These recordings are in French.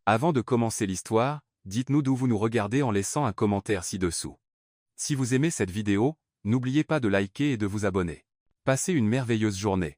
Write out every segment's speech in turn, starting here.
Avant de commencer l'histoire, dites-nous d'où vous nous regardez en laissant un commentaire ci-dessous. Si vous aimez cette vidéo, n'oubliez pas de liker et de vous abonner. Passez une merveilleuse journée.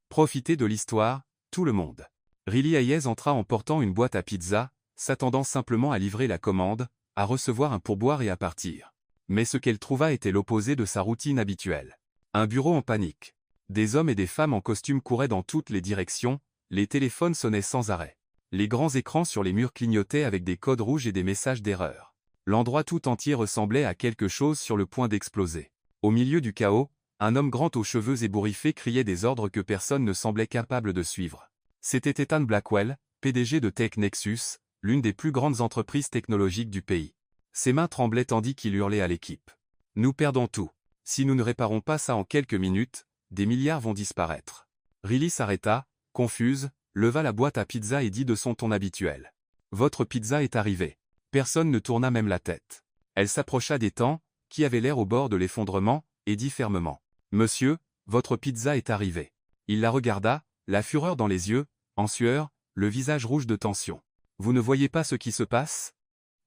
Profitez de l'histoire, tout le monde. Riley Hayes entra en portant une boîte à pizza, s'attendant simplement à livrer la commande, à recevoir un pourboire et à partir. Mais ce qu'elle trouva était l'opposé de sa routine habituelle. Un bureau en panique. Des hommes et des femmes en costume couraient dans toutes les directions, les téléphones sonnaient sans arrêt. Les grands écrans sur les murs clignotaient avec des codes rouges et des messages d'erreur. L'endroit tout entier ressemblait à quelque chose sur le point d'exploser. Au milieu du chaos, un homme grand aux cheveux ébouriffés criait des ordres que personne ne semblait capable de suivre. C'était Ethan Blackwell, PDG de Tech Nexus, l'une des plus grandes entreprises technologiques du pays. Ses mains tremblaient tandis qu'il hurlait à l'équipe. « Nous perdons tout. Si nous ne réparons pas ça en quelques minutes, des milliards vont disparaître. » Riley s'arrêta, confuse, leva la boîte à pizza et dit de son ton habituel. « Votre pizza est arrivée. » Personne ne tourna même la tête. Elle s'approcha d'Ethan, qui avait l'air au bord de l'effondrement, et dit fermement. « Monsieur, votre pizza est arrivée. » Il la regarda, la fureur dans les yeux, en sueur, le visage rouge de tension. « Vous ne voyez pas ce qui se passe?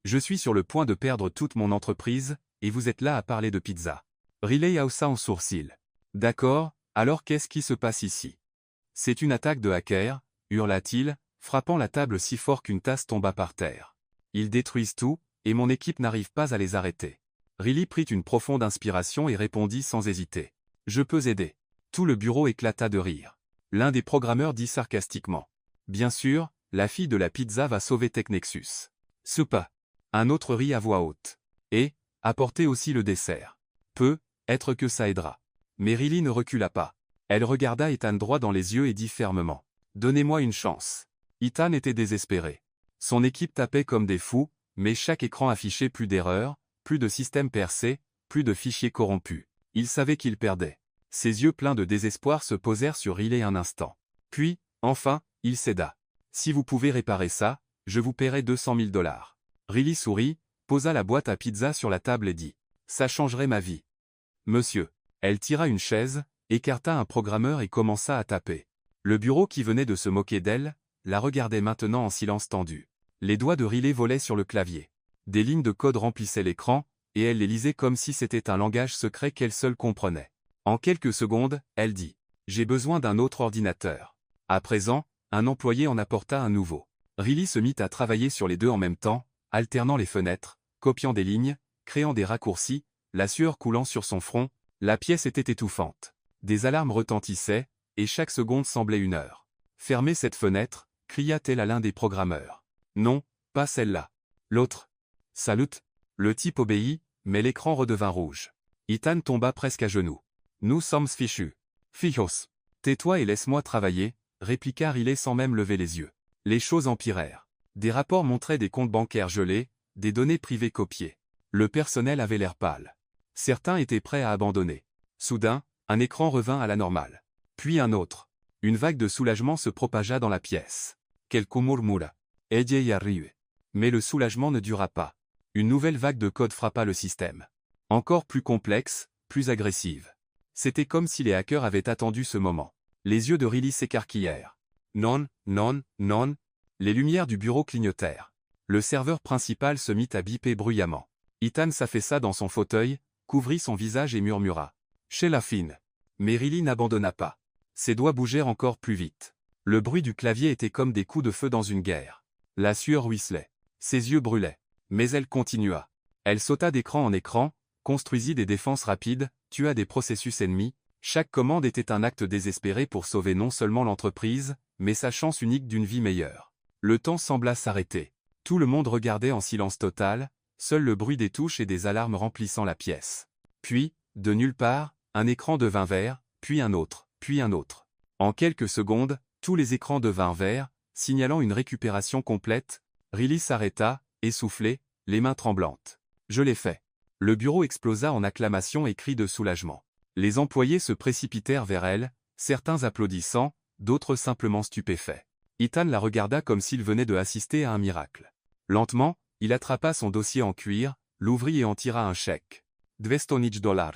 Je suis sur le point de perdre toute mon entreprise, et vous êtes là à parler de pizza. » Riley haussa un sourcil. « D'accord, alors qu'est-ce qui se passe ici? » « C'est une attaque de hacker, hurla-t-il, frappant la table si fort qu'une tasse tomba par terre. « Ils détruisent tout, et mon équipe n'arrive pas à les arrêter. » Riley prit une profonde inspiration et répondit sans hésiter. « Je peux aider. » Tout le bureau éclata de rire. L'un des programmeurs dit sarcastiquement. « Bien sûr, la fille de la pizza va sauver Tech Nexus. » « Soupa. » Un autre rit à voix haute. « Et, apportez aussi le dessert. » « Peut-être que ça aidera. » Mais Riley ne recula pas. Elle regarda Ethan droit dans les yeux et dit fermement. « Donnez-moi une chance. » Ethan était désespéré. Son équipe tapait comme des fous, mais chaque écran affichait plus d'erreurs, plus de systèmes percés, plus de fichiers corrompus. Il savait qu'il perdait. Ses yeux pleins de désespoir se posèrent sur Riley un instant. Puis, enfin, il céda. « Si vous pouvez réparer ça, je vous paierai 200 000 $. Riley sourit, posa la boîte à pizza sur la table et dit. « Ça changerait ma vie. » « Monsieur. » Elle tira une chaise, écarta un programmeur et commença à taper. Le bureau qui venait de se moquer d'elle, la regardait maintenant en silence tendu. Les doigts de Riley volaient sur le clavier. Des lignes de code remplissaient l'écran, et elle les lisait comme si c'était un langage secret qu'elle seule comprenait. En quelques secondes, elle dit. « J'ai besoin d'un autre ordinateur. » À présent, un employé en apporta un nouveau. Riley se mit à travailler sur les deux en même temps, alternant les fenêtres, copiant des lignes, créant des raccourcis, la sueur coulant sur son front, la pièce était étouffante. Des alarmes retentissaient, et chaque seconde semblait une heure. « Fermez cette fenêtre » cria-t-elle à l'un des programmeurs. « Non, pas celle-là. L'autre. »« Salut !» Le type obéit, mais l'écran redevint rouge. Ethan tomba presque à genoux. « Nous sommes fichus. »« Fijos. »« Tais-toi et laisse-moi travailler » répliqua Riley sans même lever les yeux. Les choses empirèrent. Des rapports montraient des comptes bancaires gelés, des données privées copiées. Le personnel avait l'air pâle. Certains étaient prêts à abandonner. Soudain, un écran revint à la normale. Puis un autre. Une vague de soulagement se propagea dans la pièce. Quelqu'un murmura. « Ella y arrive. » Mais le soulagement ne dura pas. Une nouvelle vague de code frappa le système. Encore plus complexe, plus agressive. C'était comme si les hackers avaient attendu ce moment. Les yeux de Riley s'écarquillèrent. Non, non, non. Les lumières du bureau clignotèrent. Le serveur principal se mit à biper bruyamment. Ethan s'affaissa dans son fauteuil, couvrit son visage et murmura. « Chez la fine. » Mais Riley n'abandonna pas. Ses doigts bougèrent encore plus vite. Le bruit du clavier était comme des coups de feu dans une guerre. La sueur ruisselait. Ses yeux brûlaient. Mais elle continua. Elle sauta d'écran en écran, construisit des défenses rapides, tua des processus ennemis. Chaque commande était un acte désespéré pour sauver non seulement l'entreprise, mais sa chance unique d'une vie meilleure. Le temps sembla s'arrêter. Tout le monde regardait en silence total, seul le bruit des touches et des alarmes remplissant la pièce. Puis, de nulle part, un écran devint vert, puis un autre, puis un autre. En quelques secondes, tous les écrans devinrent verts, signalant une récupération complète. Riley s'arrêta, essoufflé, les mains tremblantes. « Je l'ai fait. » Le bureau explosa en acclamations et cris de soulagement. Les employés se précipitèrent vers elle, certains applaudissant, d'autres simplement stupéfaits. Ethan la regarda comme s'il venait de assister à un miracle. Lentement, il attrapa son dossier en cuir, l'ouvrit et en tira un chèque. « $200 000.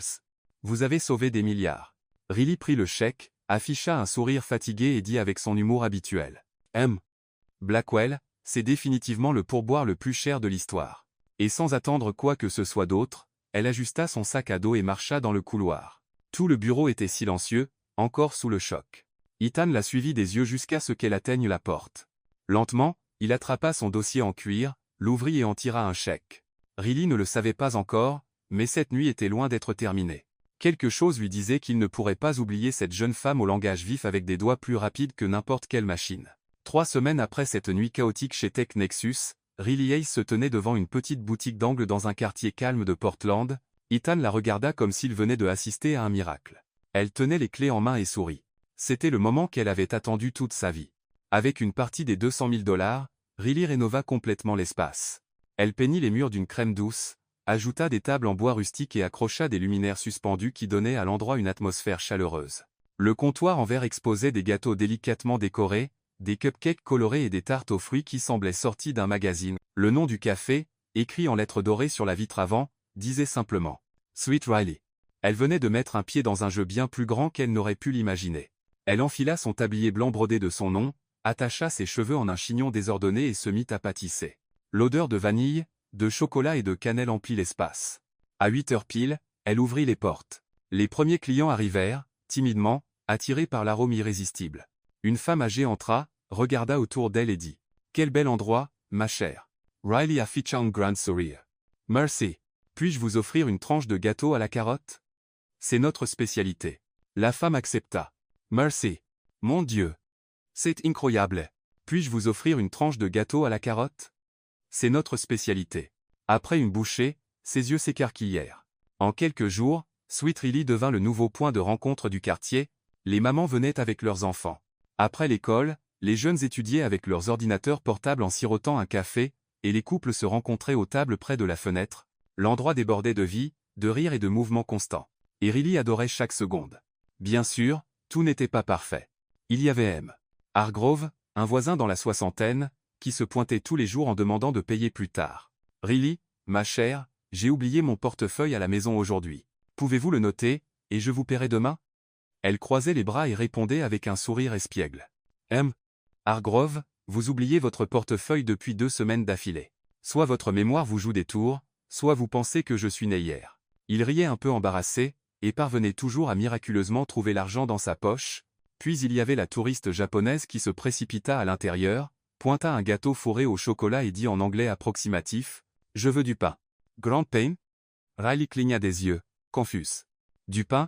Vous avez sauvé des milliards. » Riley prit le chèque, afficha un sourire fatigué et dit avec son humour habituel. « M. Blackwell, c'est définitivement le pourboire le plus cher de l'histoire. Et sans attendre quoi que ce soit d'autre, elle ajusta son sac à dos et marcha dans le couloir. Tout le bureau était silencieux, encore sous le choc. Ethan la suivit des yeux jusqu'à ce qu'elle atteigne la porte. Lentement, il attrapa son dossier en cuir, l'ouvrit et en tira un chèque. Riley ne le savait pas encore, mais cette nuit était loin d'être terminée. Quelque chose lui disait qu'il ne pourrait pas oublier cette jeune femme au langage vif avec des doigts plus rapides que n'importe quelle machine. 3 semaines après cette nuit chaotique chez Tech Nexus, Riley Hayes se tenait devant une petite boutique d'angle dans un quartier calme de Portland. Ethan la regarda comme s'il venait de assister à un miracle. Elle tenait les clés en main et sourit. C'était le moment qu'elle avait attendu toute sa vie. Avec une partie des 200 000 $, Riley rénova complètement l'espace. Elle peignit les murs d'une crème douce, ajouta des tables en bois rustique et accrocha des luminaires suspendus qui donnaient à l'endroit une atmosphère chaleureuse. Le comptoir en verre exposait des gâteaux délicatement décorés, des cupcakes colorés et des tartes aux fruits qui semblaient sortis d'un magazine. Le nom du café, écrit en lettres dorées sur la vitre avant, disait simplement « Sweet Riley ». Elle venait de mettre un pied dans un jeu bien plus grand qu'elle n'aurait pu l'imaginer. Elle enfila son tablier blanc brodé de son nom, attacha ses cheveux en un chignon désordonné et se mit à pâtisser. L'odeur de vanille, de chocolat et de cannelle emplit l'espace. À 8 heures pile, elle ouvrit les portes. Les premiers clients arrivèrent, timidement, attirés par l'arôme irrésistible. Une femme âgée entra, regarda autour d'elle et dit « Quel bel endroit, ma chère ». Riley afficha un grand sourire. « Merci. Puis-je vous offrir une tranche de gâteau à la carotte ? C'est notre spécialité. » La femme accepta. « Merci. Mon Dieu. C'est incroyable. Puis-je vous offrir une tranche de gâteau à la carotte ? C'est notre spécialité. » Après une bouchée, ses yeux s'écarquillèrent. En quelques jours, Sweet Riley devint le nouveau point de rencontre du quartier. Les mamans venaient avec leurs enfants. Après l'école, les jeunes étudiaient avec leurs ordinateurs portables en sirotant un café, et les couples se rencontraient aux tables près de la fenêtre. L'endroit débordait de vie, de rire et de mouvements constants. Et Riley adorait chaque seconde. Bien sûr, tout n'était pas parfait. Il y avait M. Hargrove, un voisin dans la soixantaine, qui se pointait tous les jours en demandant de payer plus tard. « Riley, ma chère, j'ai oublié mon portefeuille à la maison aujourd'hui. Pouvez-vous le noter, et je vous paierai demain ?» Elle croisait les bras et répondait avec un sourire espiègle. « M. Hargrove, vous oubliez votre portefeuille depuis 2 semaines d'affilée. Soit votre mémoire vous joue des tours, soit vous pensez que je suis né hier. » Il riait un peu embarrassé, et parvenait toujours à miraculeusement trouver l'argent dans sa poche. Puis il y avait la touriste japonaise qui se précipita à l'intérieur, pointa un gâteau fourré au chocolat et dit en anglais approximatif « Je veux du pain. » « Grand pain ?» Riley cligna des yeux, confus. « Du pain ?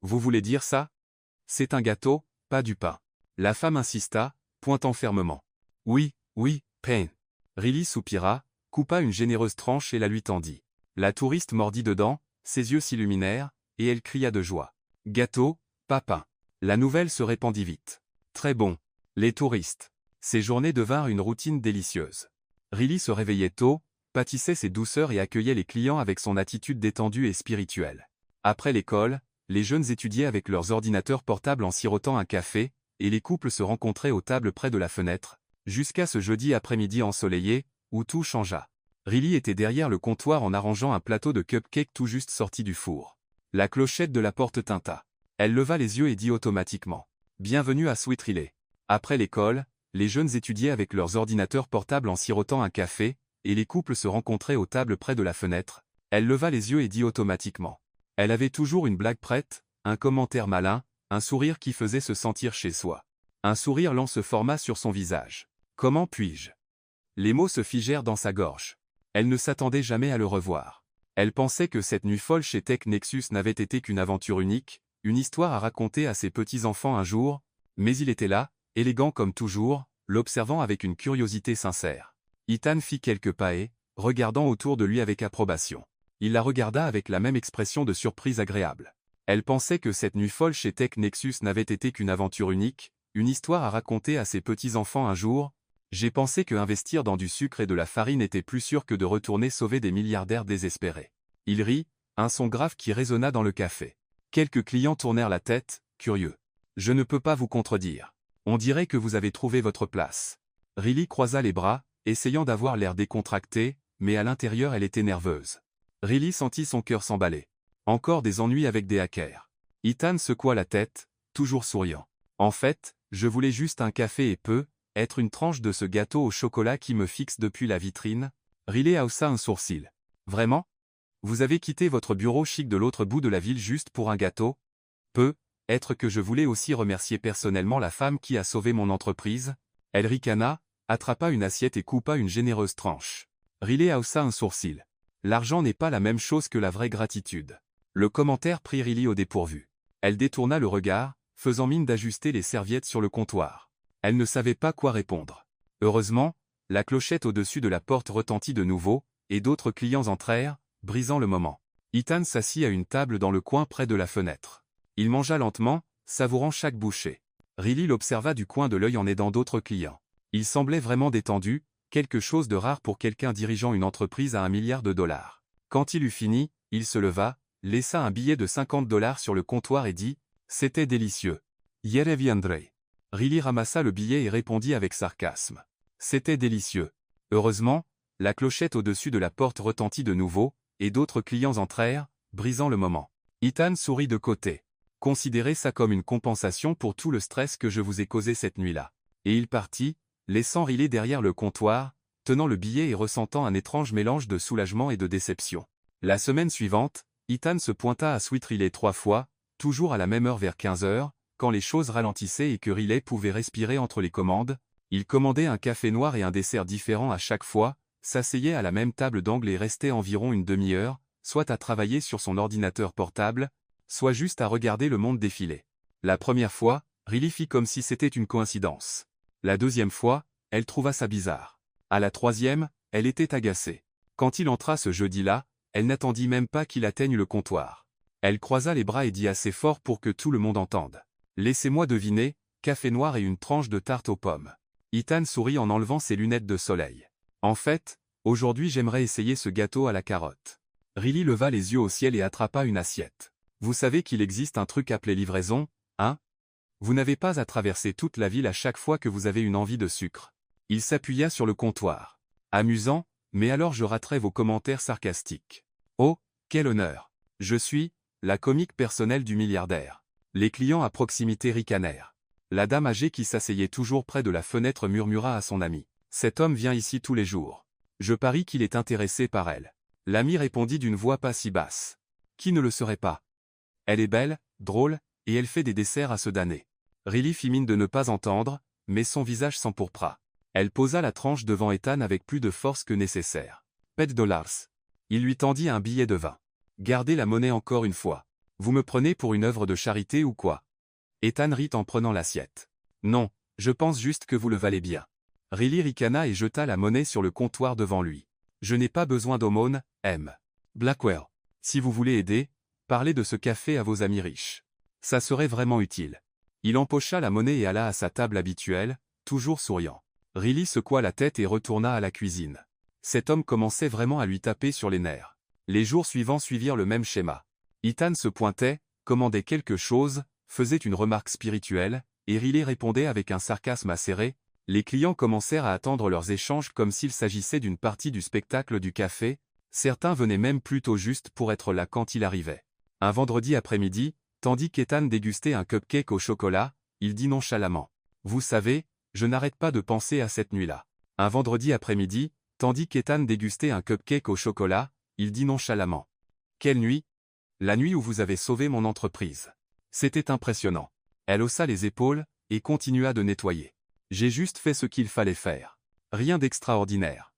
Vous voulez dire ça ? C'est un gâteau, pas du pain. » La femme insista, pointant fermement. « Oui, oui, pain. » Riley soupira, coupa une généreuse tranche et la lui tendit. La touriste mordit dedans, ses yeux s'illuminèrent, et elle cria de joie. « Gâteau, pas pain. » La nouvelle se répandit vite. Très bon. Les touristes. Ces journées devinrent une routine délicieuse. Riley se réveillait tôt, pâtissait ses douceurs et accueillait les clients avec son attitude détendue et spirituelle. Après l'école, les jeunes étudiaient avec leurs ordinateurs portables en sirotant un café, et les couples se rencontraient aux tables près de la fenêtre, jusqu'à ce jeudi après-midi ensoleillé, où tout changea. Riley était derrière le comptoir en arrangeant un plateau de cupcakes tout juste sorti du four. La clochette de la porte tinta. Elle leva les yeux et dit automatiquement « Bienvenue à Sweet Riley ». Après l'école, les jeunes étudiaient avec leurs ordinateurs portables en sirotant un café, et les couples se rencontraient aux tables près de la fenêtre. Elle leva les yeux et dit automatiquement. Elle avait toujours une blague prête, un commentaire malin, un sourire qui faisait se sentir chez soi. Un sourire lent se forma sur son visage. Comment puis-je ? Les mots se figèrent dans sa gorge. Elle ne s'attendait jamais à le revoir. Elle pensait que cette nuit folle chez Tech Nexus n'avait été qu'une aventure unique, une histoire à raconter à ses petits-enfants un jour, mais il était là, élégant comme toujours, l'observant avec une curiosité sincère. Ethan fit quelques pas et, regardant autour de lui avec approbation. Il la regarda avec la même expression de surprise agréable. Elle pensait que cette nuit folle chez Tech Nexus n'avait été qu'une aventure unique, une histoire à raconter à ses petits-enfants un jour. J'ai pensé que investir dans du sucre et de la farine était plus sûr que de retourner sauver des milliardaires désespérés. Il rit, un son grave qui résonna dans le café. Quelques clients tournèrent la tête, curieux. Je ne peux pas vous contredire. On dirait que vous avez trouvé votre place. Riley croisa les bras, essayant d'avoir l'air décontracté, mais à l'intérieur elle était nerveuse. Riley sentit son cœur s'emballer. Encore des ennuis avec des hackers. Ethan secoua la tête, toujours souriant. En fait, je voulais juste un café et peu être une tranche de ce gâteau au chocolat qui me fixe depuis la vitrine? Riley haussa un sourcil. Vraiment? Vous avez quitté votre bureau chic de l'autre bout de la ville juste pour un gâteau? Être que je voulais aussi remercier personnellement la femme qui a sauvé mon entreprise. Elle ricana, attrapa une assiette et coupa une généreuse tranche. Riley haussa un sourcil. L'argent n'est pas la même chose que la vraie gratitude. Le commentaire prit Riley au dépourvu. Elle détourna le regard, faisant mine d'ajuster les serviettes sur le comptoir. Elle ne savait pas quoi répondre. Heureusement, la clochette au-dessus de la porte retentit de nouveau, et d'autres clients entrèrent, brisant le moment. Ethan s'assit à une table dans le coin près de la fenêtre. Il mangea lentement, savourant chaque bouchée. Riley l'observa du coin de l'œil en aidant d'autres clients. Il semblait vraiment détendu, quelque chose de rare pour quelqu'un dirigeant une entreprise à $1 milliard. Quand il eut fini, il se leva, laissa un billet de $50 sur le comptoir et dit « C'était délicieux. Hier viendrai ». Riley ramassa le billet et répondit avec sarcasme. C'était délicieux. Heureusement, la clochette au-dessus de la porte retentit de nouveau, et d'autres clients entrèrent, brisant le moment. Ethan sourit de côté. Considérez ça comme une compensation pour tout le stress que je vous ai causé cette nuit-là. Et il partit, laissant Riley derrière le comptoir, tenant le billet et ressentant un étrange mélange de soulagement et de déception. La semaine suivante, Ethan se pointa à Sweet Riley 3 fois, toujours à la même heure vers 15 heures, quand les choses ralentissaient et que Riley pouvait respirer entre les commandes. Il commandait un café noir et un dessert différent à chaque fois, s'asseyait à la même table d'angle et restait environ une demi-heure, soit à travailler sur son ordinateur portable, soit juste à regarder le monde défiler. La première fois, Riley fit comme si c'était une coïncidence. La deuxième fois, elle trouva ça bizarre. À la troisième, elle était agacée. Quand il entra ce jeudi-là, elle n'attendit même pas qu'il atteigne le comptoir. Elle croisa les bras et dit assez fort pour que tout le monde entende. « Laissez-moi deviner, café noir et une tranche de tarte aux pommes. » Ethan sourit en enlevant ses lunettes de soleil. « En fait, aujourd'hui j'aimerais essayer ce gâteau à la carotte. » Riley leva les yeux au ciel et attrapa une assiette. « Vous savez qu'il existe un truc appelé livraison, hein? Vous n'avez pas à traverser toute la ville à chaque fois que vous avez une envie de sucre. » Il s'appuya sur le comptoir. « Amusant, mais alors je raterai vos commentaires sarcastiques. »« Oh, quel honneur! Je suis la comique personnelle du milliardaire. » Les clients à proximité ricanèrent. La dame âgée qui s'asseyait toujours près de la fenêtre murmura à son ami. « Cet homme vient ici tous les jours. Je parie qu'il est intéressé par elle. » L'ami répondit d'une voix pas si basse. « Qui ne le serait pas? Elle est belle, drôle, et elle fait des desserts à se damner. » Riley fit mine de ne pas entendre, mais son visage s'empourpra. Elle posa la tranche devant Ethan avec plus de force que nécessaire. « $. » Il lui tendit un billet de 20. « Gardez la monnaie encore une fois. Vous me prenez pour une œuvre de charité ou quoi? » Ethan rit en prenant l'assiette. « Non, je pense juste que vous le valez bien. » Riley ricana et jeta la monnaie sur le comptoir devant lui. « Je n'ai pas besoin d'aumône, M. Blackwell. Si vous voulez aider, parlez de ce café à vos amis riches. Ça serait vraiment utile. » Il empocha la monnaie et alla à sa table habituelle, toujours souriant. Riley secoua la tête et retourna à la cuisine. Cet homme commençait vraiment à lui taper sur les nerfs. Les jours suivants suivirent le même schéma. Ethan se pointait, commandait quelque chose, faisait une remarque spirituelle, et Riley répondait avec un sarcasme acéré. Les clients commencèrent à attendre leurs échanges comme s'il s'agissait d'une partie du spectacle du café, certains venaient même plutôt juste pour être là quand il arrivait. Un vendredi après-midi, tandis qu'Ethan dégustait un cupcake au chocolat, il dit nonchalamment. « Vous savez, je n'arrête pas de penser à cette nuit-là. » Un vendredi après-midi, tandis qu'Ethan dégustait un cupcake au chocolat, il dit nonchalamment. « Quelle nuit? La nuit où vous avez sauvé mon entreprise. C'était impressionnant. » Elle haussa les épaules, et continua de nettoyer. « J'ai juste fait ce qu'il fallait faire. Rien d'extraordinaire.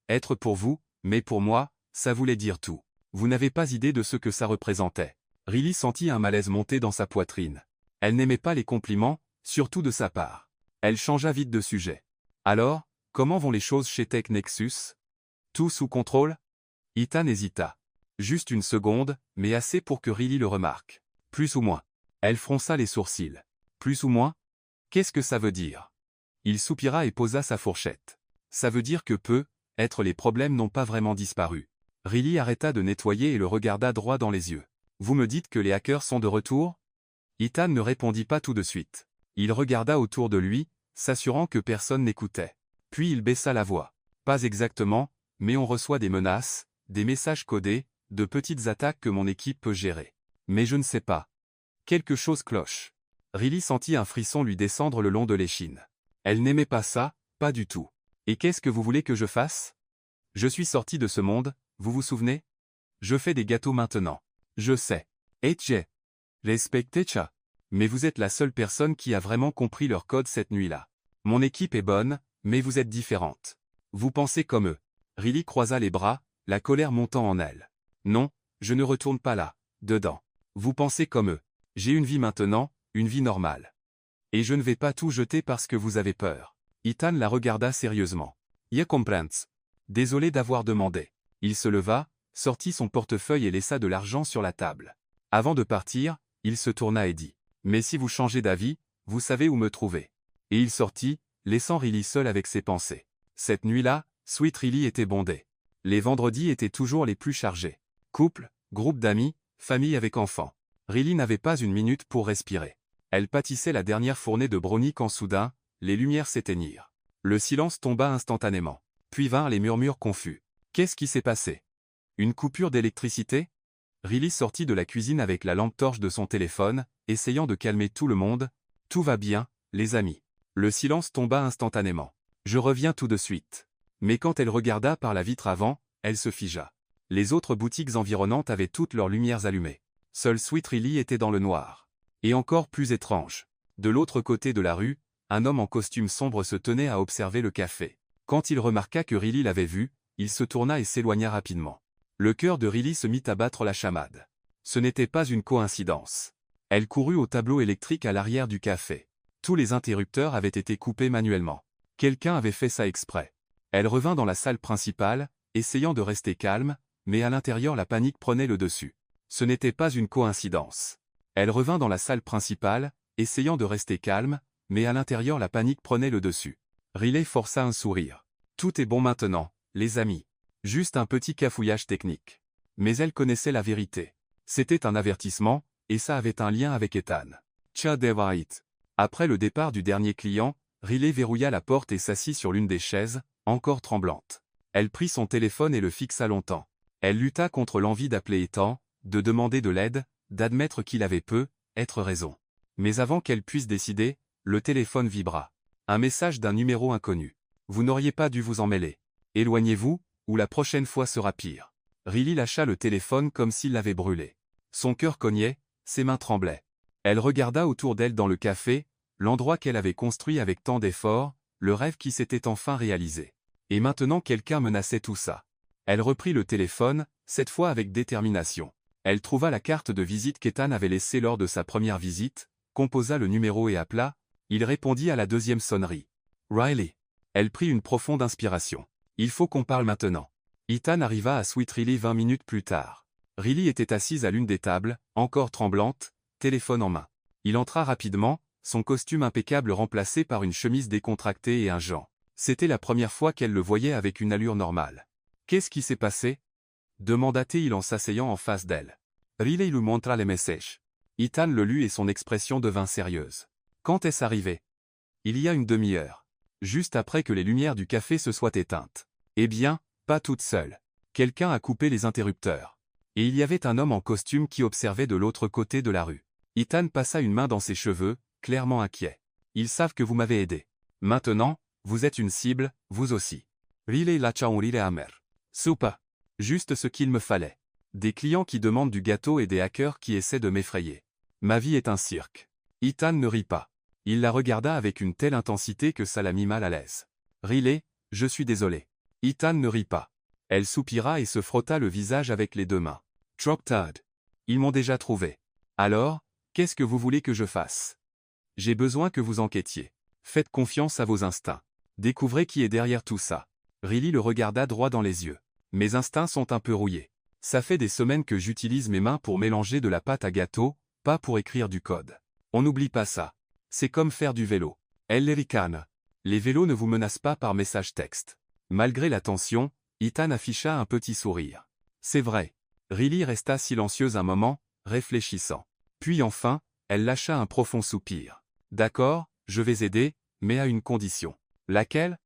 Être pour vous, mais pour moi, ça voulait dire tout. Vous n'avez pas idée de ce que ça représentait. » Riley sentit un malaise monter dans sa poitrine. Elle n'aimait pas les compliments, surtout de sa part. Elle changea vite de sujet. « Alors, comment vont les choses chez Tech Nexus? Tout sous contrôle? » Ethan hésita. Juste une seconde, mais assez pour que Riley le remarque. « Plus ou moins. » Elle fronça les sourcils. « Plus ou moins? Qu'est-ce que ça veut dire? » Il soupira et posa sa fourchette. « Ça veut dire que les problèmes n'ont pas vraiment disparu. » Riley arrêta de nettoyer et le regarda droit dans les yeux. « Vous me dites que les hackers sont de retour? » Ethan ne répondit pas tout de suite. Il regarda autour de lui, s'assurant que personne n'écoutait. Puis il baissa la voix. « Pas exactement, mais on reçoit des menaces, des messages codés, de petites attaques que mon équipe peut gérer. Mais je ne sais pas. Quelque chose cloche. » Riley sentit un frisson lui descendre le long de l'échine. Elle n'aimait pas ça, pas du tout. Et qu'est-ce que vous voulez que je fasse? Je suis sorti de ce monde, vous vous souvenez? Je fais des gâteaux maintenant. Je sais. Et j'ai respecté ça. Mais vous êtes la seule personne qui a vraiment compris leur code cette nuit-là. Mon équipe est bonne, mais vous êtes différente. Vous pensez comme eux. Riley croisa les bras, la colère montant en elle. Non, je ne retourne pas là, dedans. Vous pensez comme eux. J'ai une vie maintenant, une vie normale. Et je ne vais pas tout jeter parce que vous avez peur. Ethan la regarda sérieusement. Je comprends. Désolé d'avoir demandé. Il se leva, sortit son portefeuille et laissa de l'argent sur la table. Avant de partir, il se tourna et dit. Mais si vous changez d'avis, vous savez où me trouver. Et il sortit, laissant Riley seule avec ses pensées. Cette nuit-là, Sweet Riley était bondée. Les vendredis étaient toujours les plus chargés. Couple, groupe d'amis, famille avec enfants. Riley n'avait pas une minute pour respirer. Elle pâtissait la dernière fournée de brownie quand soudain, les lumières s'éteignirent. Le silence tomba instantanément. Puis vinrent les murmures confus. Qu'est-ce qui s'est passé? Une coupure d'électricité? Riley sortit de la cuisine avec la lampe torche de son téléphone, essayant de calmer tout le monde. Tout va bien, les amis. Le silence tomba instantanément. Je reviens tout de suite. Mais quand elle regarda par la vitre avant, elle se figea. Les autres boutiques environnantes avaient toutes leurs lumières allumées. Seule Sweet Riley était dans le noir. Et encore plus étrange. De l'autre côté de la rue, un homme en costume sombre se tenait à observer le café. Quand il remarqua que Riley l'avait vu, il se tourna et s'éloigna rapidement. Le cœur de Riley se mit à battre la chamade. Ce n'était pas une coïncidence. Elle courut au tableau électrique à l'arrière du café. Tous les interrupteurs avaient été coupés manuellement. Quelqu'un avait fait ça exprès. Elle revint dans la salle principale, essayant de rester calme, mais à l'intérieur la panique prenait le dessus. Ce n'était pas une coïncidence. Elle revint dans la salle principale, essayant de rester calme, mais à l'intérieur la panique prenait le dessus. Riley força un sourire. Tout est bon maintenant, les amis. Juste un petit cafouillage technique. Mais elle connaissait la vérité. C'était un avertissement, et ça avait un lien avec Ethan. Tcha Devait. Après le départ du dernier client, Riley verrouilla la porte et s'assit sur l'une des chaises, encore tremblante. Elle prit son téléphone et le fixa longtemps. Elle lutta contre l'envie d'appeler Ethan, de demander de l'aide, d'admettre qu'il avait être raison. Mais avant qu'elle puisse décider, le téléphone vibra. Un message d'un numéro inconnu. Vous n'auriez pas dû vous en mêler. Éloignez-vous, ou la prochaine fois sera pire. Riley lâcha le téléphone comme s'il l'avait brûlé. Son cœur cognait, ses mains tremblaient. Elle regarda autour d'elle dans le café, l'endroit qu'elle avait construit avec tant d'efforts, le rêve qui s'était enfin réalisé. Et maintenant quelqu'un menaçait tout ça. Elle reprit le téléphone, cette fois avec détermination. Elle trouva la carte de visite qu'Ethan avait laissée lors de sa première visite, composa le numéro et appela. Il répondit à la deuxième sonnerie. Riley. Elle prit une profonde inspiration. Il faut qu'on parle maintenant. Ethan arriva à Sweet Riley 20 minutes plus tard. Riley était assise à l'une des tables, encore tremblante, téléphone en main. Il entra rapidement, son costume impeccable remplacé par une chemise décontractée et un gant. C'était la première fois qu'elle le voyait avec une allure normale. Qu'est-ce qui s'est passé? Demanda-t-il en s'asseyant en face d'elle. Riley lui montra les messages. Ethan le lut et son expression devint sérieuse. Quand est-ce arrivé? Il y a une demi-heure. Juste après que les lumières du café se soient éteintes. Eh bien, pas toute seule. Quelqu'un a coupé les interrupteurs. Et il y avait un homme en costume qui observait de l'autre côté de la rue. Ethan passa une main dans ses cheveux, clairement inquiet. Ils savent que vous m'avez aidé. Maintenant, vous êtes une cible, vous aussi. Riley lâcha un rire amer. Soupa. Juste ce qu'il me fallait. Des clients qui demandent du gâteau et des hackers qui essaient de m'effrayer. Ma vie est un cirque. Ethan ne rit pas. Il la regarda avec une telle intensité que ça la mit mal à l'aise. Riley, je suis désolé. Ethan ne rit pas. Elle soupira et se frotta le visage avec les deux mains. Drop-Tad. Ils m'ont déjà trouvé. Alors, qu'est-ce que vous voulez que je fasse? J'ai besoin que vous enquêtiez. Faites confiance à vos instincts. Découvrez qui est derrière tout ça. Riley le regarda droit dans les yeux. Mes instincts sont un peu rouillés. Ça fait des semaines que j'utilise mes mains pour mélanger de la pâte à gâteau, pas pour écrire du code. On n'oublie pas ça. C'est comme faire du vélo. Elle les ricane. Les vélos ne vous menacent pas par message texte. Malgré la tension, Ethan afficha un petit sourire. C'est vrai. Riley resta silencieuse un moment, réfléchissant. Puis enfin, elle lâcha un profond soupir. D'accord, je vais aider, mais à une condition. Laquelle?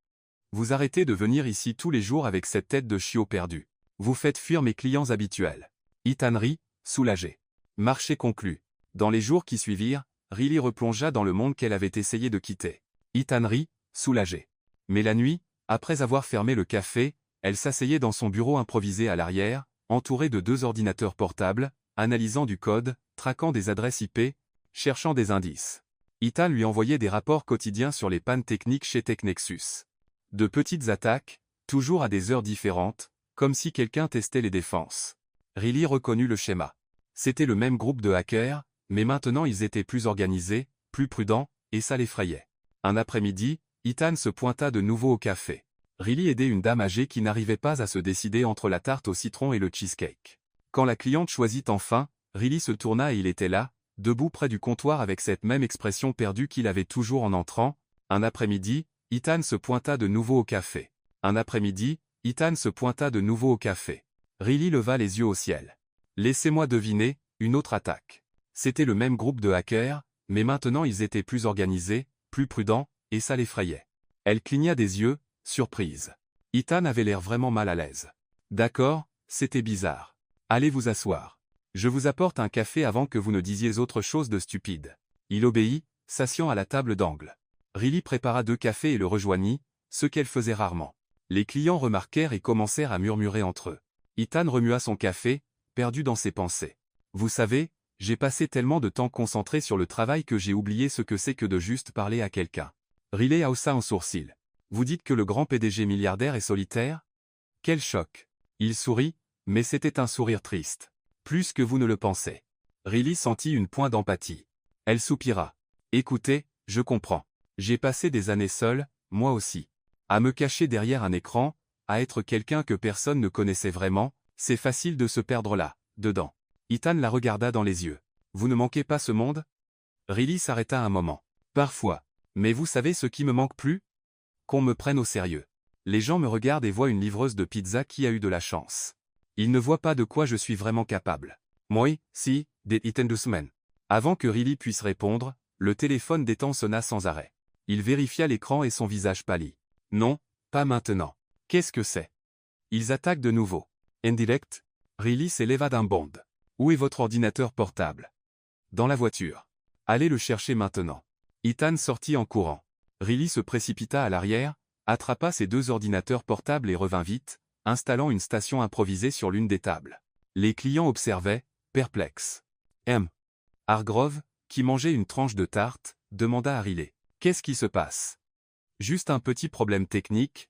Vous arrêtez de venir ici tous les jours avec cette tête de chiot perdu. Vous faites fuir mes clients habituels. Ethan rit, soulagé. Marché conclu. Dans les jours qui suivirent, Riley replongea dans le monde qu'elle avait essayé de quitter. Ethan rit, soulagée. Mais la nuit, après avoir fermé le café, elle s'asseyait dans son bureau improvisé à l'arrière, entourée de 2 ordinateurs portables, analysant du code, traquant des adresses IP, cherchant des indices. Ethan lui envoyait des rapports quotidiens sur les pannes techniques chez TechNexus. De petites attaques, toujours à des heures différentes, comme si quelqu'un testait les défenses. Riley reconnut le schéma. C'était le même groupe de hackers, mais maintenant ils étaient plus organisés, plus prudents, et ça l'effrayait. Un après-midi, Ethan se pointa de nouveau au café. Riley aidait une dame âgée qui n'arrivait pas à se décider entre la tarte au citron et le cheesecake. Quand la cliente choisit enfin, Riley se tourna et il était là, debout près du comptoir avec cette même expression perdue qu'il avait toujours en entrant. Un après-midi, Ethan se pointa de nouveau au café. Un après-midi, Ethan se pointa de nouveau au café. Riley leva les yeux au ciel. Laissez-moi deviner, une autre attaque. C'était le même groupe de hackers, mais maintenant ils étaient plus organisés, plus prudents, et ça l'effrayait. Elle cligna des yeux, surprise. Ethan avait l'air vraiment mal à l'aise. D'accord, c'était bizarre. Allez vous asseoir. Je vous apporte un café avant que vous ne disiez autre chose de stupide. Il obéit, s'asseyant à la table d'angle. Riley prépara 2 cafés et le rejoignit, ce qu'elle faisait rarement. Les clients remarquèrent et commencèrent à murmurer entre eux. Ethan remua son café, perdu dans ses pensées. Vous savez, j'ai passé tellement de temps concentré sur le travail que j'ai oublié ce que c'est que de juste parler à quelqu'un. Riley haussa un sourcil. Vous dites que le grand PDG milliardaire est solitaire? Quel choc. Il sourit, mais c'était un sourire triste. Plus que vous ne le pensez. Riley sentit une pointe d'empathie. Elle soupira. Écoutez, je comprends. J'ai passé des années seul, moi aussi. À me cacher derrière un écran, à être quelqu'un que personne ne connaissait vraiment, c'est facile de se perdre là, dedans. Ethan la regarda dans les yeux. Vous ne manquez pas ce monde? Riley s'arrêta un moment. Parfois. Mais vous savez ce qui me manque plus? Qu'on me prenne au sérieux. Les gens me regardent et voient une livreuse de pizza qui a eu de la chance. Ils ne voient pas de quoi je suis vraiment capable. Moi, si, des Itendusmen. Avant que Riley puisse répondre, le téléphone d'Ethan sonna sans arrêt. Il vérifia l'écran et son visage pâlit. Non, pas maintenant. Qu'est-ce que c'est? Ils attaquent de nouveau. Indirect? Riley s'éleva d'un bond. Où est votre ordinateur portable? Dans la voiture. Allez le chercher maintenant. Ethan sortit en courant. Riley se précipita à l'arrière, attrapa ses 2 ordinateurs portables et revint vite, installant une station improvisée sur l'une des tables. Les clients observaient, perplexes. Hargrove, qui mangeait une tranche de tarte, demanda à Riley. Qu'est-ce qui se passe? Juste un petit problème technique,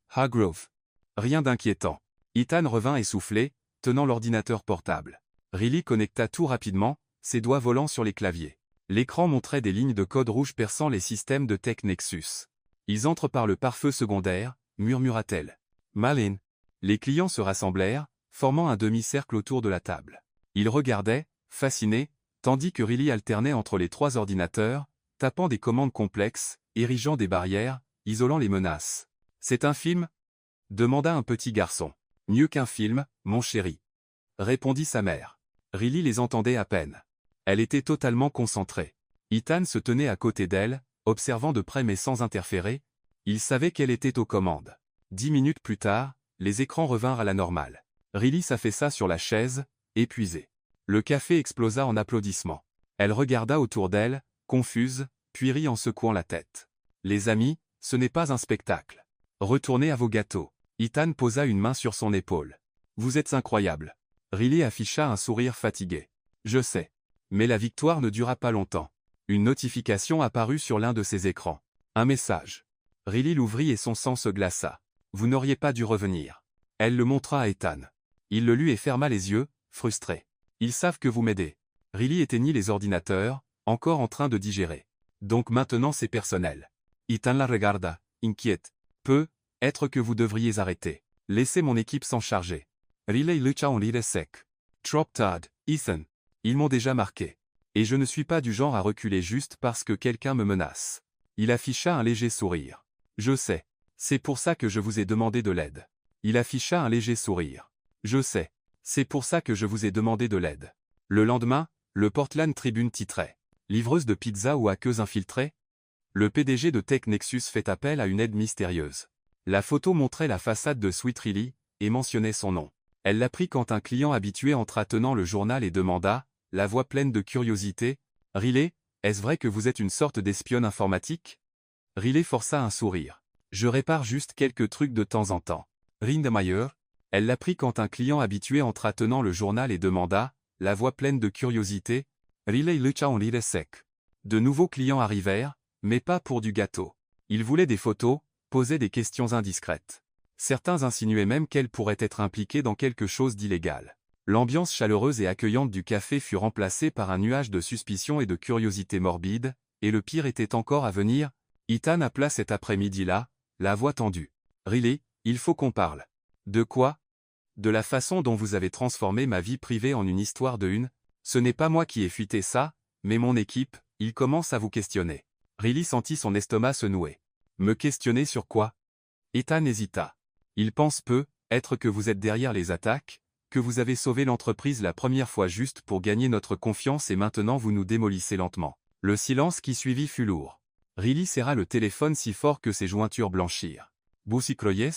Hargrove. Rien d'inquiétant. Ethan revint essoufflé, tenant l'ordinateur portable. Riley connecta tout rapidement, ses doigts volant sur les claviers. L'écran montrait des lignes de code rouge perçant les systèmes de TechNexus. Ils entrent par le pare-feu secondaire, murmura-t-elle. Malin. Les clients se rassemblèrent, formant un demi-cercle autour de la table. Ils regardaient, fascinés, tandis que Riley alternait entre les 3 ordinateurs, tapant des commandes complexes, érigeant des barrières, isolant les menaces. C'est un film? Demanda un petit garçon. Mieux qu'un film, mon chéri. Répondit sa mère. Riley les entendait à peine. Elle était totalement concentrée. Ethan se tenait à côté d'elle, observant de près mais sans interférer. Il savait qu'elle était aux commandes. 10 minutes plus tard, les écrans revinrent à la normale. Riley s'affaissa sur la chaise, épuisée. Le café explosa en applaudissements. Elle regarda autour d'elle, confuse, puis rit en secouant la tête. Les amis, ce n'est pas un spectacle. Retournez à vos gâteaux. Ethan posa une main sur son épaule. Vous êtes incroyable. Riley afficha un sourire fatigué. Je sais. Mais la victoire ne dura pas longtemps. Une notification apparut sur l'un de ses écrans. Un message. Riley l'ouvrit et son sang se glaça. Vous n'auriez pas dû revenir. Elle le montra à Ethan. Il le lut et ferma les yeux, frustré. Ils savent que vous m'aidez. Riley éteignit les ordinateurs, encore en train de digérer. Donc maintenant c'est personnel. Ethan la regarda, inquiète. Peut-être que vous devriez arrêter. Laissez mon équipe s'en charger. Riley lucha en rire sec. Trop tard, Ethan. Ils m'ont déjà marqué. Et je ne suis pas du genre à reculer juste parce que quelqu'un me menace. Il afficha un léger sourire. Je sais. C'est pour ça que je vous ai demandé de l'aide. Il afficha un léger sourire. Je sais. C'est pour ça que je vous ai demandé de l'aide. Le lendemain, le Portland Tribune titrait. Livreuse de pizza ou hackeuse infiltrée? Le PDG de TechNexus fait appel à une aide mystérieuse. La photo montrait la façade de Sweet Riley, et mentionnait son nom. Elle l'apprit quand un client habitué entra tenant le journal et demanda, la voix pleine de curiosité, « Riley, est-ce vrai que vous êtes une sorte d'espionne informatique ?» Riley força un sourire. Je répare juste quelques trucs de temps en temps. Rindemeyer. Elle l'apprit quand un client habitué entra tenant le journal et demanda, la voix pleine de curiosité, Riley Lucha on lire sec. De nouveaux clients arrivèrent, mais pas pour du gâteau. Ils voulaient des photos, posaient des questions indiscrètes. Certains insinuaient même qu'elle pourrait être impliquée dans quelque chose d'illégal. L'ambiance chaleureuse et accueillante du café fut remplacée par un nuage de suspicion et de curiosité morbide, et le pire était encore à venir. Ethan appela cet après-midi-là, la voix tendue. Riley, il faut qu'on parle. De quoi? De la façon dont vous avez transformé ma vie privée en une histoire de une. Ce n'est pas moi qui ai fuité ça, mais mon équipe, il commence à vous questionner. Riley sentit son estomac se nouer. Me questionner sur quoi? Ethan hésita. Il pense être que vous êtes derrière les attaques, que vous avez sauvé l'entreprise la première fois juste pour gagner notre confiance et maintenant vous nous démolissez lentement. Le silence qui suivit fut lourd. Riley serra le téléphone si fort que ses jointures blanchirent. Vous y croyez?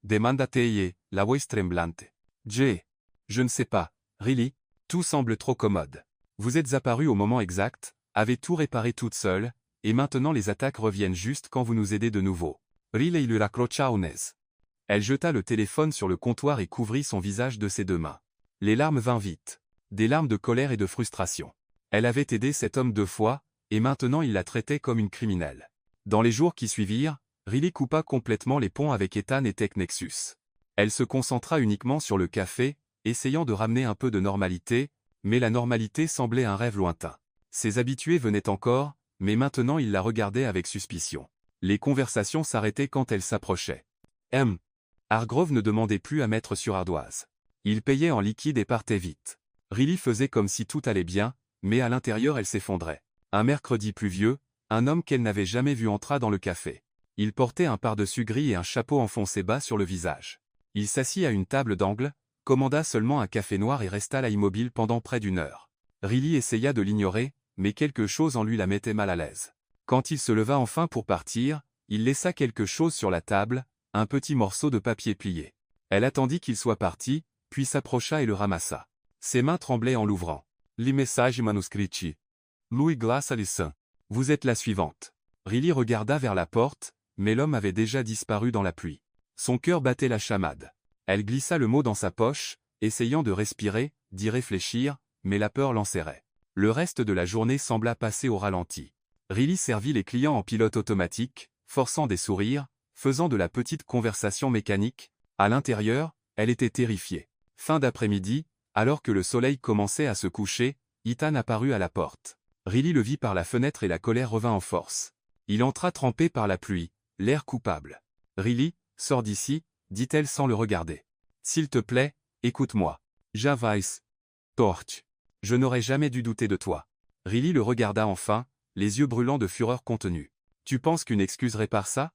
Demanda-t-elle, la voix tremblante. Je ne sais pas, Riley, tout semble trop commode. Vous êtes apparu au moment exact, avez tout réparé toute seule, et maintenant les attaques reviennent juste quand vous nous aidez de nouveau. Riley lui raccrocha au nez. Elle jeta le téléphone sur le comptoir et couvrit son visage de ses deux mains. Les larmes vinrent vite. Des larmes de colère et de frustration. Elle avait aidé cet homme 2 fois, et maintenant il la traitait comme une criminelle. Dans les jours qui suivirent, Riley coupa complètement les ponts avec Ethan et Tech Nexus. Elle se concentra uniquement sur le café, essayant de ramener un peu de normalité, mais la normalité semblait un rêve lointain. Ses habitués venaient encore, mais maintenant ils la regardaient avec suspicion. Les conversations s'arrêtaient quand elle s'approchait. Hargrove ne demandait plus à mettre sur ardoise. Il payait en liquide et partait vite. Riley faisait comme si tout allait bien, mais à l'intérieur elle s'effondrait. Un mercredi pluvieux, un homme qu'elle n'avait jamais vu entra dans le café. Il portait un pardessus gris et un chapeau enfoncé bas sur le visage. Il s'assit à une table d'angle, commanda seulement un café noir et resta là immobile pendant près d'1 heure. Riley essaya de l'ignorer, mais quelque chose en lui la mettait mal à l'aise. Quand il se leva enfin pour partir, il laissa quelque chose sur la table, un petit morceau de papier plié. Elle attendit qu'il soit parti, puis s'approcha et le ramassa. Ses mains tremblaient en l'ouvrant. Les messages manuscrits. Louis Glass Alisson. Vous êtes la suivante. Riley regarda vers la porte, mais l'homme avait déjà disparu dans la pluie. Son cœur battait la chamade. Elle glissa le mot dans sa poche, essayant de respirer, d'y réfléchir, mais la peur l'enserrait. Le reste de la journée sembla passer au ralenti. Riley servit les clients en pilote automatique, forçant des sourires, faisant de la petite conversation mécanique. À l'intérieur, elle était terrifiée. Fin d'après-midi, alors que le soleil commençait à se coucher, Ethan apparut à la porte. Riley le vit par la fenêtre et la colère revint en force. Il entra trempé par la pluie, l'air coupable. « Riley, sors d'ici », dit-elle sans le regarder. « S'il te plaît, écoute-moi. Javais. Torch. Je n'aurais jamais dû douter de toi. » Riley le regarda enfin, les yeux brûlants de fureur contenue. « Tu penses qu'une excuse répare ça?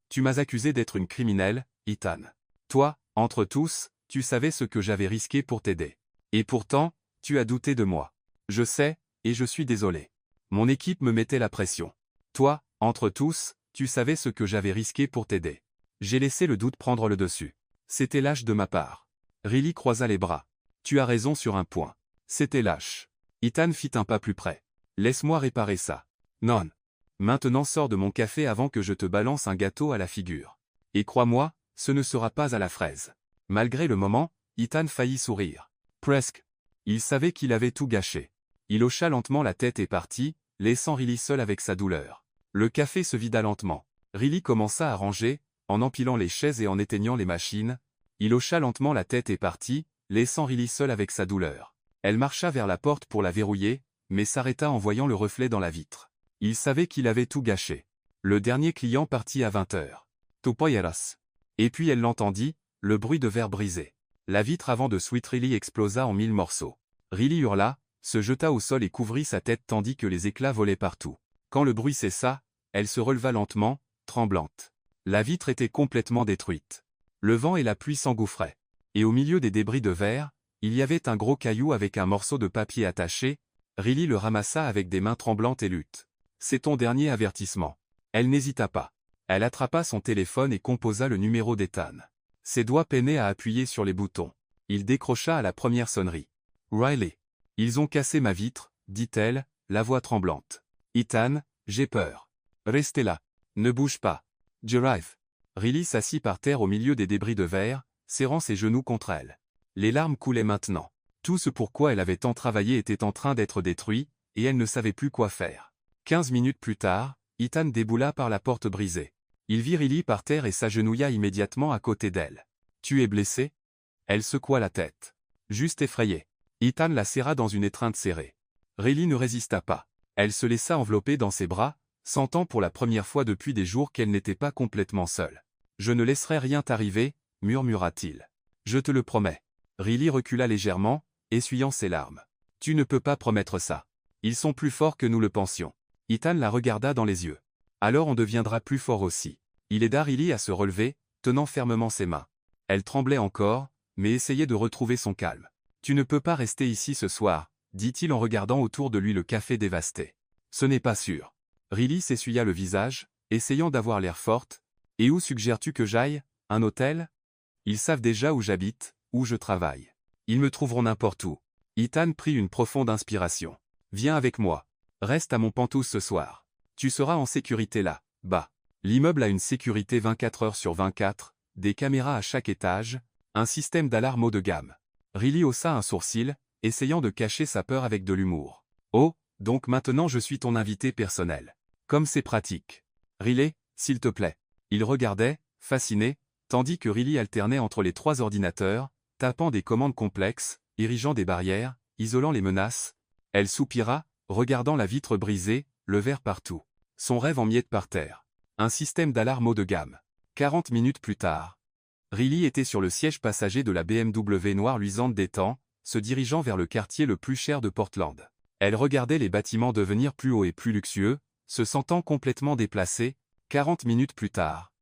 Tu m'as accusé d'être une criminelle, Ethan. Toi, entre tous, tu savais ce que j'avais risqué pour t'aider. Et pourtant, tu as douté de moi. Je sais, et je suis désolé. Mon équipe me mettait la pression. Toi, entre tous, tu savais ce que j'avais risqué pour t'aider. J'ai laissé le doute prendre le dessus. C'était lâche de ma part. » Riley croisa les bras. « Tu as raison sur un point. C'était lâche. » Ethan fit un pas plus près. « Laisse-moi réparer ça. Non. Maintenant sors de mon café avant que je te balance un gâteau à la figure. Et crois-moi, ce ne sera pas à la fraise. » Malgré le moment, Ethan faillit sourire. Presque. Il savait qu'il avait tout gâché. Il hocha lentement la tête et partit, laissant Riley seul avec sa douleur. Le café se vida lentement. Riley commença à ranger, en empilant les chaises et en éteignant les machines. Il hocha lentement la tête et partit, laissant Riley seul avec sa douleur. Elle marcha vers la porte pour la verrouiller, mais s'arrêta en voyant le reflet dans la vitre. Il savait qu'il avait tout gâché. Le dernier client partit à 20h. Topoyeras. Et puis elle l'entendit, le bruit de verre brisé. La vitre avant de Sweet Riley explosa en 1000 morceaux. Riley hurla, se jeta au sol et couvrit sa tête tandis que les éclats volaient partout. Quand le bruit cessa, elle se releva lentement, tremblante. La vitre était complètement détruite. Le vent et la pluie s'engouffraient. Et au milieu des débris de verre, il y avait un gros caillou avec un morceau de papier attaché. Riley le ramassa avec des mains tremblantes et lutte. « C'est ton dernier avertissement. » Elle n'hésita pas. Elle attrapa son téléphone et composa le numéro d'Ethan. Ses doigts peinaient à appuyer sur les boutons. Il décrocha à la première sonnerie. « Riley. Ils ont cassé ma vitre, dit-elle, la voix tremblante. « Ethan, j'ai peur. Restez là. Ne bouge pas. Giraffe. Riley s'assit par terre au milieu des débris de verre, serrant ses genoux contre elle. Les larmes coulaient maintenant. Tout ce pour quoi elle avait tant travaillé était en train d'être détruit, et elle ne savait plus quoi faire. 15 minutes plus tard, Ethan déboula par la porte brisée. Il vit Riley par terre et s'agenouilla immédiatement à côté d'elle. « Tu es blessé ?» Elle secoua la tête. Juste effrayée. Ethan la serra dans une étreinte serrée. Riley ne résista pas. Elle se laissa envelopper dans ses bras, sentant pour la première fois depuis des jours qu'elle n'était pas complètement seule. « Je ne laisserai rien t'arriver, » murmura-t-il. « Je te le promets. » Riley recula légèrement, essuyant ses larmes. « Tu ne peux pas promettre ça. Ils sont plus forts que nous le pensions. » Ethan la regarda dans les yeux. « Alors on deviendra plus fort aussi. » Il aida Riley à se relever, tenant fermement ses mains. Elle tremblait encore, mais essayait de retrouver son calme. « Tu ne peux pas rester ici ce soir, » dit-il en regardant autour de lui le café dévasté. « Ce n'est pas sûr. » Riley s'essuya le visage, essayant d'avoir l'air forte. « Et où suggères-tu que j'aille? Un hôtel? Ils savent déjà où j'habite, où je travaille. Ils me trouveront n'importe où. » Ethan prit une profonde inspiration. « Viens avec moi. Reste à mon Montpentouse ce soir. Tu seras en sécurité là, bas. L'immeuble a une sécurité 24 heures sur 24, des caméras à chaque étage, un système d'alarme haut de gamme. » Riley haussa un sourcil, essayant de cacher sa peur avec de l'humour. « Oh, donc maintenant je suis ton invité personnel. Comme c'est pratique. Riley, s'il te plaît. » Il regardait, fasciné, tandis que Riley alternait entre les 3 ordinateurs, tapant des commandes complexes, érigeant des barrières, isolant les menaces. Elle soupira, regardant la vitre brisée, le verre partout. Son rêve en miettes par terre. Un système d'alarme haut de gamme. 40 minutes plus tard. Riley était sur le siège passager de la BMW noire luisante d'étang, se dirigeant vers le quartier le plus cher de Portland. Elle regardait les bâtiments devenir plus hauts et plus luxueux, se sentant complètement déplacée. 40 minutes plus tard.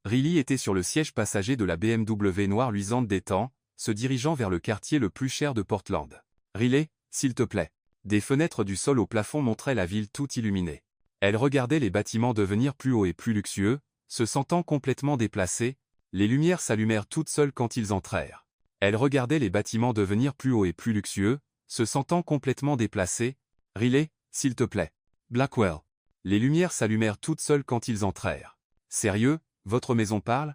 Riley était sur le siège passager de la BMW noire luisante d'étang, se dirigeant vers le quartier le plus cher de Portland. Riley, s'il te plaît. Des fenêtres du sol au plafond montraient la ville tout illuminée. Elle regardait les bâtiments devenir plus hauts et plus luxueux, se sentant complètement déplacée. Les lumières s'allumèrent toutes seules quand ils entrèrent. Elle regardait les bâtiments devenir plus hauts et plus luxueux, se sentant complètement déplacée. Riley, s'il te plaît. Blackwell. Les lumières s'allumèrent toutes seules quand ils entrèrent. Sérieux, votre maison parle?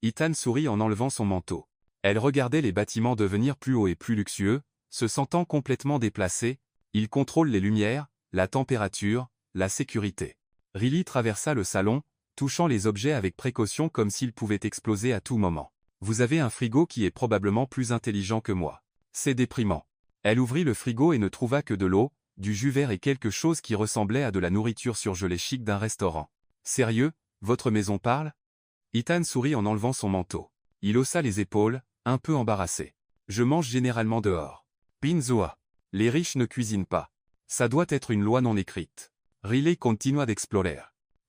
Ethan sourit en enlevant son manteau. Elle regardait les bâtiments devenir plus hauts et plus luxueux, se sentant complètement déplacée. Il contrôle les lumières, la température, la sécurité. Riley traversa le salon, touchant les objets avec précaution comme s'ils pouvaient exploser à tout moment. Vous avez un frigo qui est probablement plus intelligent que moi. C'est déprimant. Elle ouvrit le frigo et ne trouva que de l'eau, du jus vert et quelque chose qui ressemblait à de la nourriture surgelée chic d'un restaurant. Sérieux, votre maison parle? Ethan sourit en enlevant son manteau. Il haussa les épaules, un peu embarrassé. Je mange généralement dehors. Pinzoa. Les riches ne cuisinent pas. Ça doit être une loi non écrite. Riley continua d'explorer.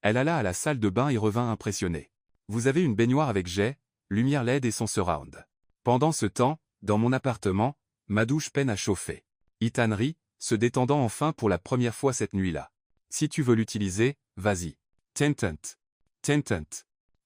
Elle alla à la salle de bain et revint impressionnée. Vous avez une baignoire avec jet, lumière LED et son surround. Pendant ce temps, dans mon appartement, ma douche peine à chauffer. Ethan rit, se détendant enfin pour la première fois cette nuit-là. Si tu veux l'utiliser, vas-y. Tentant.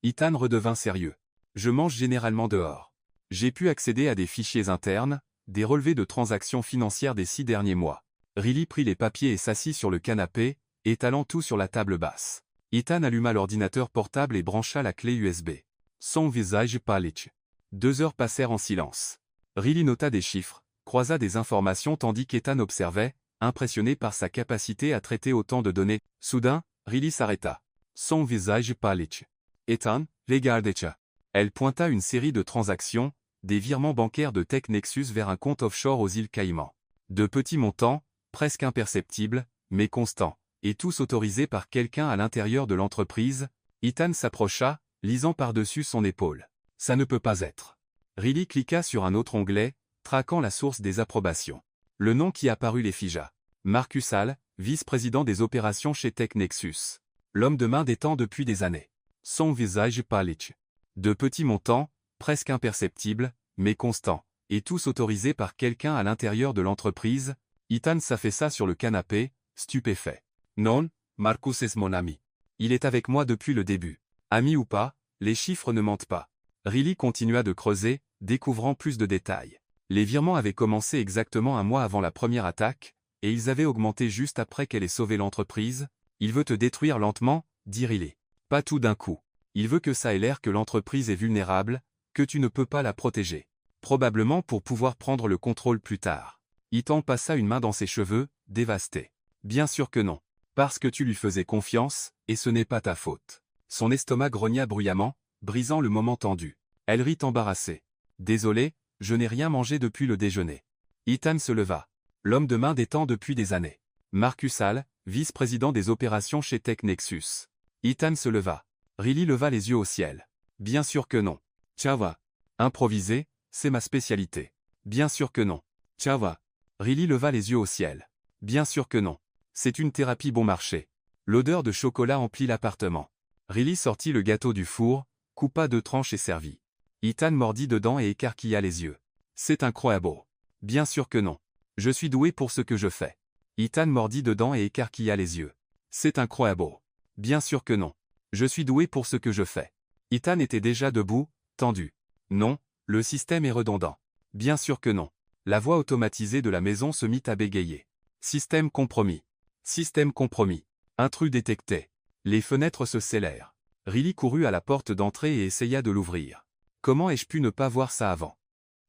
Ethan redevint sérieux. Je mange généralement dehors. J'ai pu accéder à des fichiers internes, des relevés de transactions financières des 6 derniers mois. Riley prit les papiers et s'assit sur le canapé, étalant tout sur la table basse. Ethan alluma l'ordinateur portable et brancha la clé USB. Son visage pâlit. 2 heures passèrent en silence. Riley nota des chiffres, croisa des informations tandis qu'Ethan observait, impressionné par sa capacité à traiter autant de données. Soudain, Riley s'arrêta. Son visage pâlit. Ethan, regardez-ça. Elle pointa une série de transactions, des virements bancaires de Tech Nexus vers un compte offshore aux îles Caïmans. De petits montants, presque imperceptibles, mais constants, et tous autorisés par quelqu'un à l'intérieur de l'entreprise. Ethan s'approcha, lisant par-dessus son épaule. Ça ne peut pas être. Riley cliqua sur un autre onglet, traquant la source des approbations. Le nom qui apparut les figea. Marcus Hall, vice-président des opérations chez Tech Nexus. L'homme de main des temps depuis des années. Son visage pâlit. De petits montants, presque imperceptibles, mais constants, et tous autorisés par quelqu'un à l'intérieur de l'entreprise. Ethan s'affaissa sur le canapé, stupéfait. Non, Marcus est mon ami. Il est avec moi depuis le début. Ami ou pas, les chiffres ne mentent pas. Riley continua de creuser, découvrant plus de détails. Les virements avaient commencé exactement un mois avant la première attaque, et ils avaient augmenté juste après qu'elle ait sauvé l'entreprise. Il veut te détruire lentement, dit Riley. Pas tout d'un coup. Il veut que ça ait l'air que l'entreprise est vulnérable, que tu ne peux pas la protéger. Probablement pour pouvoir prendre le contrôle plus tard. Ethan passa une main dans ses cheveux, dévasté. Bien sûr que non. Parce que tu lui faisais confiance, et ce n'est pas ta faute. Son estomac grogna bruyamment, brisant le moment tendu. Elle rit embarrassée. Désolé, je n'ai rien mangé depuis le déjeuner. Ethan se leva. L'homme de main des temps depuis des années. Marcus Hall, vice-président des opérations chez Tech Nexus. Ethan se leva. Riley leva les yeux au ciel. Bien sûr que non. Tchava. Improviser, c'est ma spécialité. Bien sûr que non. Tchava. Riley leva les yeux au ciel. Bien sûr que non. C'est une thérapie bon marché. L'odeur de chocolat emplit l'appartement. Riley sortit le gâteau du four, coupa 2 tranches et servit. Ethan mordit dedans et écarquilla les yeux. C'est incroyable. Bien sûr que non. Je suis doué pour ce que je fais. Ethan mordit dedans et écarquilla les yeux. C'est incroyable. Bien sûr que non. Je suis doué pour ce que je fais. Ethan était déjà debout, tendu. Non, le système est redondant. Bien sûr que non. La voix automatisée de la maison se mit à bégayer. Système compromis. Système compromis. Intrus détecté. Les fenêtres se scellèrent. Riley courut à la porte d'entrée et essaya de l'ouvrir. Comment ai-je pu ne pas voir ça avant?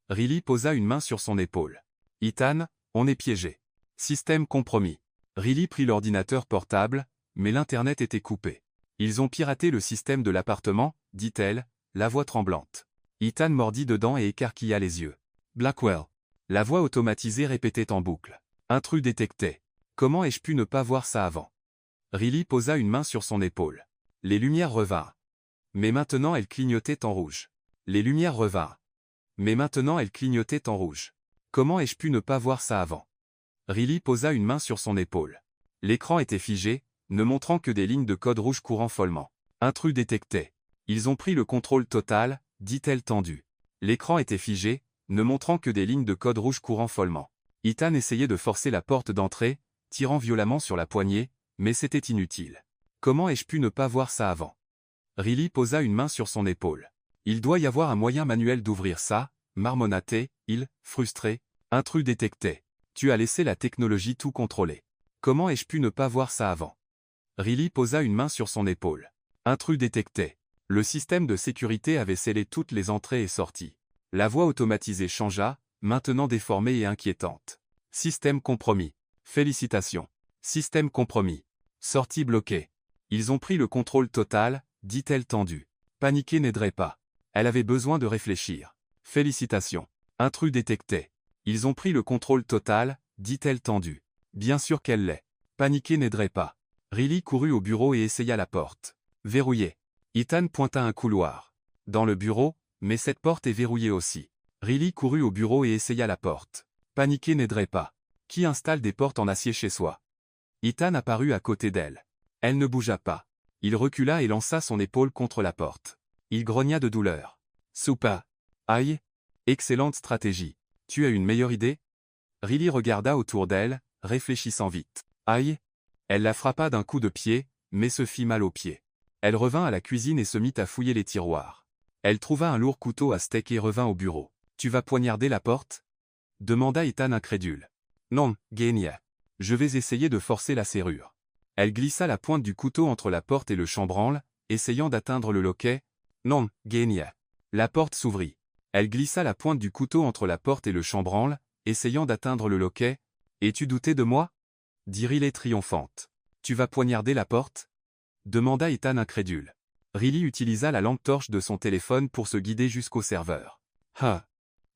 Riley posa une main sur son épaule. Ethan, on est piégé. Système compromis. Riley prit l'ordinateur portable, mais l'internet était coupé. Ils ont piraté le système de l'appartement, dit-elle, la voix tremblante. Ethan mordit dedans et écarquilla les yeux. Blackwell. La voix automatisée répétait en boucle. Intrus détecté. Comment ai-je pu ne pas voir ça avant? Riley posa une main sur son épaule. Les lumières revinrent. Mais maintenant elles clignotaient en rouge. Les lumières revinrent. Mais maintenant elles clignotaient en rouge. Comment ai-je pu ne pas voir ça avant? Riley posa une main sur son épaule. L'écran était figé, ne montrant que des lignes de code rouge courant follement. Intrus détecté. Ils ont pris le contrôle total, dit-elle tendue. L'écran était figé, ne montrant que des lignes de code rouge courant follement. Ethan essayait de forcer la porte d'entrée, tirant violemment sur la poignée, mais c'était inutile. Comment ai-je pu ne pas voir ça avant? Riley posa une main sur son épaule. Il doit y avoir un moyen manuel d'ouvrir ça, marmonna-t-il, frustré. Intrus détecté. Tu as laissé la technologie tout contrôler. Comment ai-je pu ne pas voir ça avant? Riley posa une main sur son épaule. Intrus détecté. Le système de sécurité avait scellé toutes les entrées et sorties. La voix automatisée changea, maintenant déformée et inquiétante. Système compromis. Félicitations. Système compromis. Sortie bloquée. Ils ont pris le contrôle total, dit-elle tendue. Paniquer n'aiderait pas. Elle avait besoin de réfléchir. Félicitations. Intrus détecté. Ils ont pris le contrôle total, dit-elle tendue. Bien sûr qu'elle l'est. Paniquer n'aiderait pas. Riley courut au bureau et essaya la porte. Verrouillée. Ethan pointa un couloir. Dans le bureau, mais cette porte est verrouillée aussi. Riley courut au bureau et essaya la porte. Paniquer n'aiderait pas. Qui installe des portes en acier chez soi? Ethan apparut à côté d'elle. Elle ne bougea pas. Il recula et lança son épaule contre la porte. Il grogna de douleur. Soupa. Aïe. Excellente stratégie. Tu as une meilleure idée? Riley regarda autour d'elle, réfléchissant vite. Aïe. Elle la frappa d'un coup de pied, mais se fit mal aux pieds. Elle revint à la cuisine et se mit à fouiller les tiroirs. Elle trouva un lourd couteau à steak et revint au bureau. Tu vas poignarder la porte? Demanda Ethan incrédule. Non, Genia. Je vais essayer de forcer la serrure. Elle glissa la pointe du couteau entre la porte et le chambranle, essayant d'atteindre le loquet. Non, Genia. La porte s'ouvrit. Elle glissa la pointe du couteau entre la porte et le chambranle, essayant d'atteindre le loquet. Et tu doutais de moi? Dit Riley triomphante. Tu vas poignarder la porte? Demanda Ethan incrédule. Riley utilisa la lampe torche de son téléphone pour se guider jusqu'au serveur. Ah.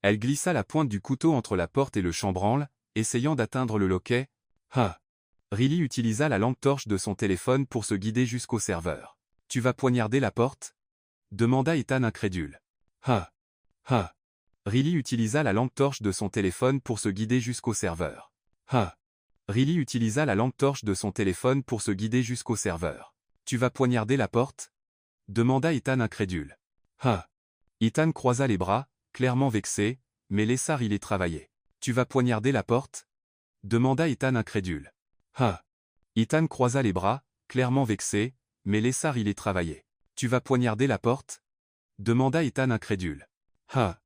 Elle glissa la pointe du couteau entre la porte et le chambranle, essayant d'atteindre le loquet. Ah. Riley utilisa la lampe torche de son téléphone pour se guider jusqu'au serveur. Tu vas poignarder la porte? Demanda Ethan incrédule. Ah. Ah. Riley utilisa la lampe torche de son téléphone pour se guider jusqu'au serveur. Ah. Riley utilisa la lampe torche de son téléphone pour se guider jusqu'au serveur. Tu vas poignarder la porte? Demanda Ethan incrédule. Ah. Ethan croisa les bras, clairement vexé, mais laissa Riley travailler. Tu vas poignarder la porte? Demanda Ethan incrédule. Ah. Ethan croisa les bras, clairement vexé, mais laissa Riley travailler. Tu vas poignarder la porte? Demanda Ethan incrédule. Ah.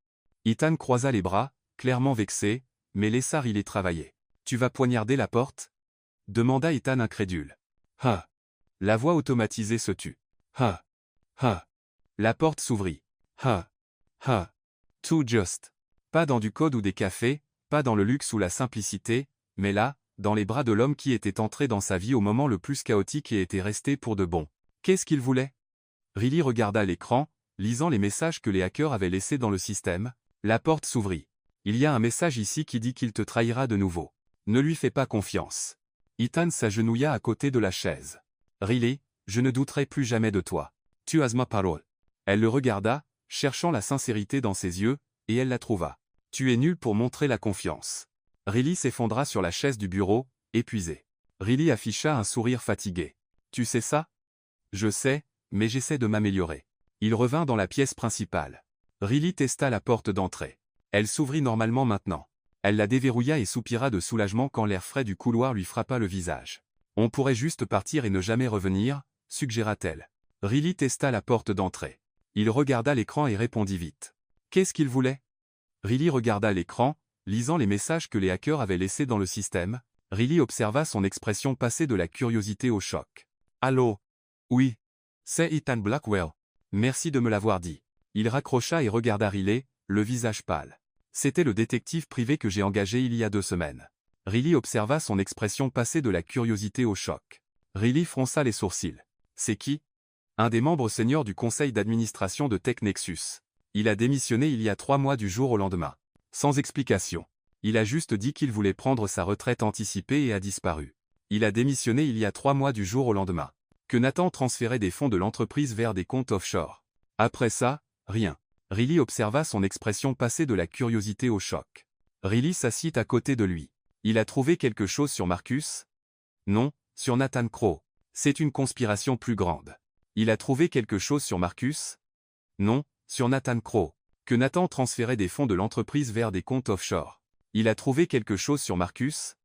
Ethan croisa les bras, clairement vexé, mais laissa Riley travailler. Tu vas poignarder la porte? Demanda Ethan incrédule. Ah. La voix automatisée se tut. Ha. Ha. La porte s'ouvrit. Ha. Ha. Tout juste. Pas dans du code ou des cafés, pas dans le luxe ou la simplicité, mais là, dans les bras de l'homme qui était entré dans sa vie au moment le plus chaotique et était resté pour de bon. Qu'est-ce qu'il voulait? Riley regarda l'écran, lisant les messages que les hackers avaient laissés dans le système. La porte s'ouvrit. Il y a un message ici qui dit qu'il te trahira de nouveau. Ne lui fais pas confiance. Ethan s'agenouilla à côté de la chaise. Riley, je ne douterai plus jamais de toi. Tu as ma parole. Elle le regarda, cherchant la sincérité dans ses yeux, et elle la trouva. Tu es nul pour montrer la confiance. Riley s'effondra sur la chaise du bureau, épuisé. Riley afficha un sourire fatigué. Tu sais ça? Je sais, mais j'essaie de m'améliorer. Il revint dans la pièce principale. Riley testa la porte d'entrée. Elle s'ouvrit normalement maintenant. Elle la déverrouilla et soupira de soulagement quand l'air frais du couloir lui frappa le visage. On pourrait juste partir et ne jamais revenir, suggéra-t-elle. Riley testa la porte d'entrée. Il regarda l'écran et répondit vite. Qu'est-ce qu'il voulait? Riley regarda l'écran, lisant les messages que les hackers avaient laissés dans le système. Riley observa son expression passer de la curiosité au choc. Allô? Oui. C'est Ethan Blackwell. Merci de me l'avoir dit. Il raccrocha et regarda Riley, le visage pâle. C'était le détective privé que j'ai engagé il y a 2 semaines. Riley observa son expression passer de la curiosité au choc. Riley fronça les sourcils. C'est qui? Un des membres seniors du conseil d'administration de TechNexus. Il a démissionné il y a 3 mois du jour au lendemain. Sans explication. Il a juste dit qu'il voulait prendre sa retraite anticipée et a disparu. Il a démissionné il y a 3 mois du jour au lendemain. Que Nathan transférait des fonds de l'entreprise vers des comptes offshore. Après ça, rien. Riley observa son expression passer de la curiosité au choc. Riley s'assit à côté de lui. Il a trouvé quelque chose sur Marcus? Non, sur Nathan Crowe. C'est une conspiration plus grande. Il a trouvé quelque chose sur Marcus? Non, sur Nathan Crowe. Que Nathan transférait des fonds de l'entreprise vers des comptes offshore. Il a trouvé quelque chose sur Marcus?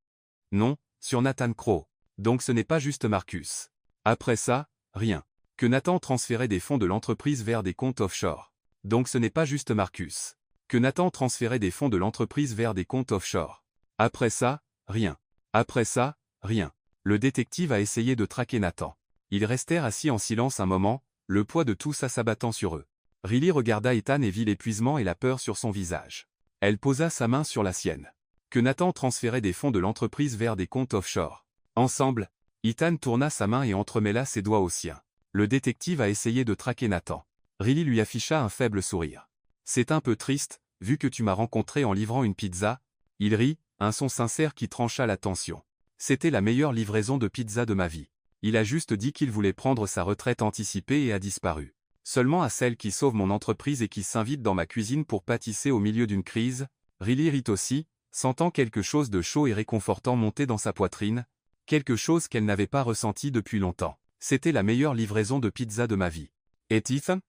Non, sur Nathan Crowe. Donc ce n'est pas juste Marcus. Après ça, rien. Que Nathan transférait des fonds de l'entreprise vers des comptes offshore. Donc ce n'est pas juste Marcus. Que Nathan transférait des fonds de l'entreprise vers des comptes offshore. Après ça, rien. Après ça, rien. Le détective a essayé de traquer Nathan. Ils restèrent assis en silence un moment, le poids de tout ça s'abattant sur eux. Riley regarda Ethan et vit l'épuisement et la peur sur son visage. Elle posa sa main sur la sienne. Que Nathan transférait des fonds de l'entreprise vers des comptes offshore. Ensemble, Ethan tourna sa main et entremêla ses doigts aux siens. Le détective a essayé de traquer Nathan. Riley lui afficha un faible sourire. C'est un peu triste, vu que tu m'as rencontré en livrant une pizza. Il rit, un son sincère qui trancha la tension. C'était la meilleure livraison de pizza de ma vie. Il a juste dit qu'il voulait prendre sa retraite anticipée et a disparu. Seulement à celle qui sauve mon entreprise et qui s'invite dans ma cuisine pour pâtisser au milieu d'une crise. Riley rit aussi, sentant quelque chose de chaud et réconfortant monter dans sa poitrine, quelque chose qu'elle n'avait pas ressenti depuis longtemps. C'était la meilleure livraison de pizza de ma vie. Et Ethan?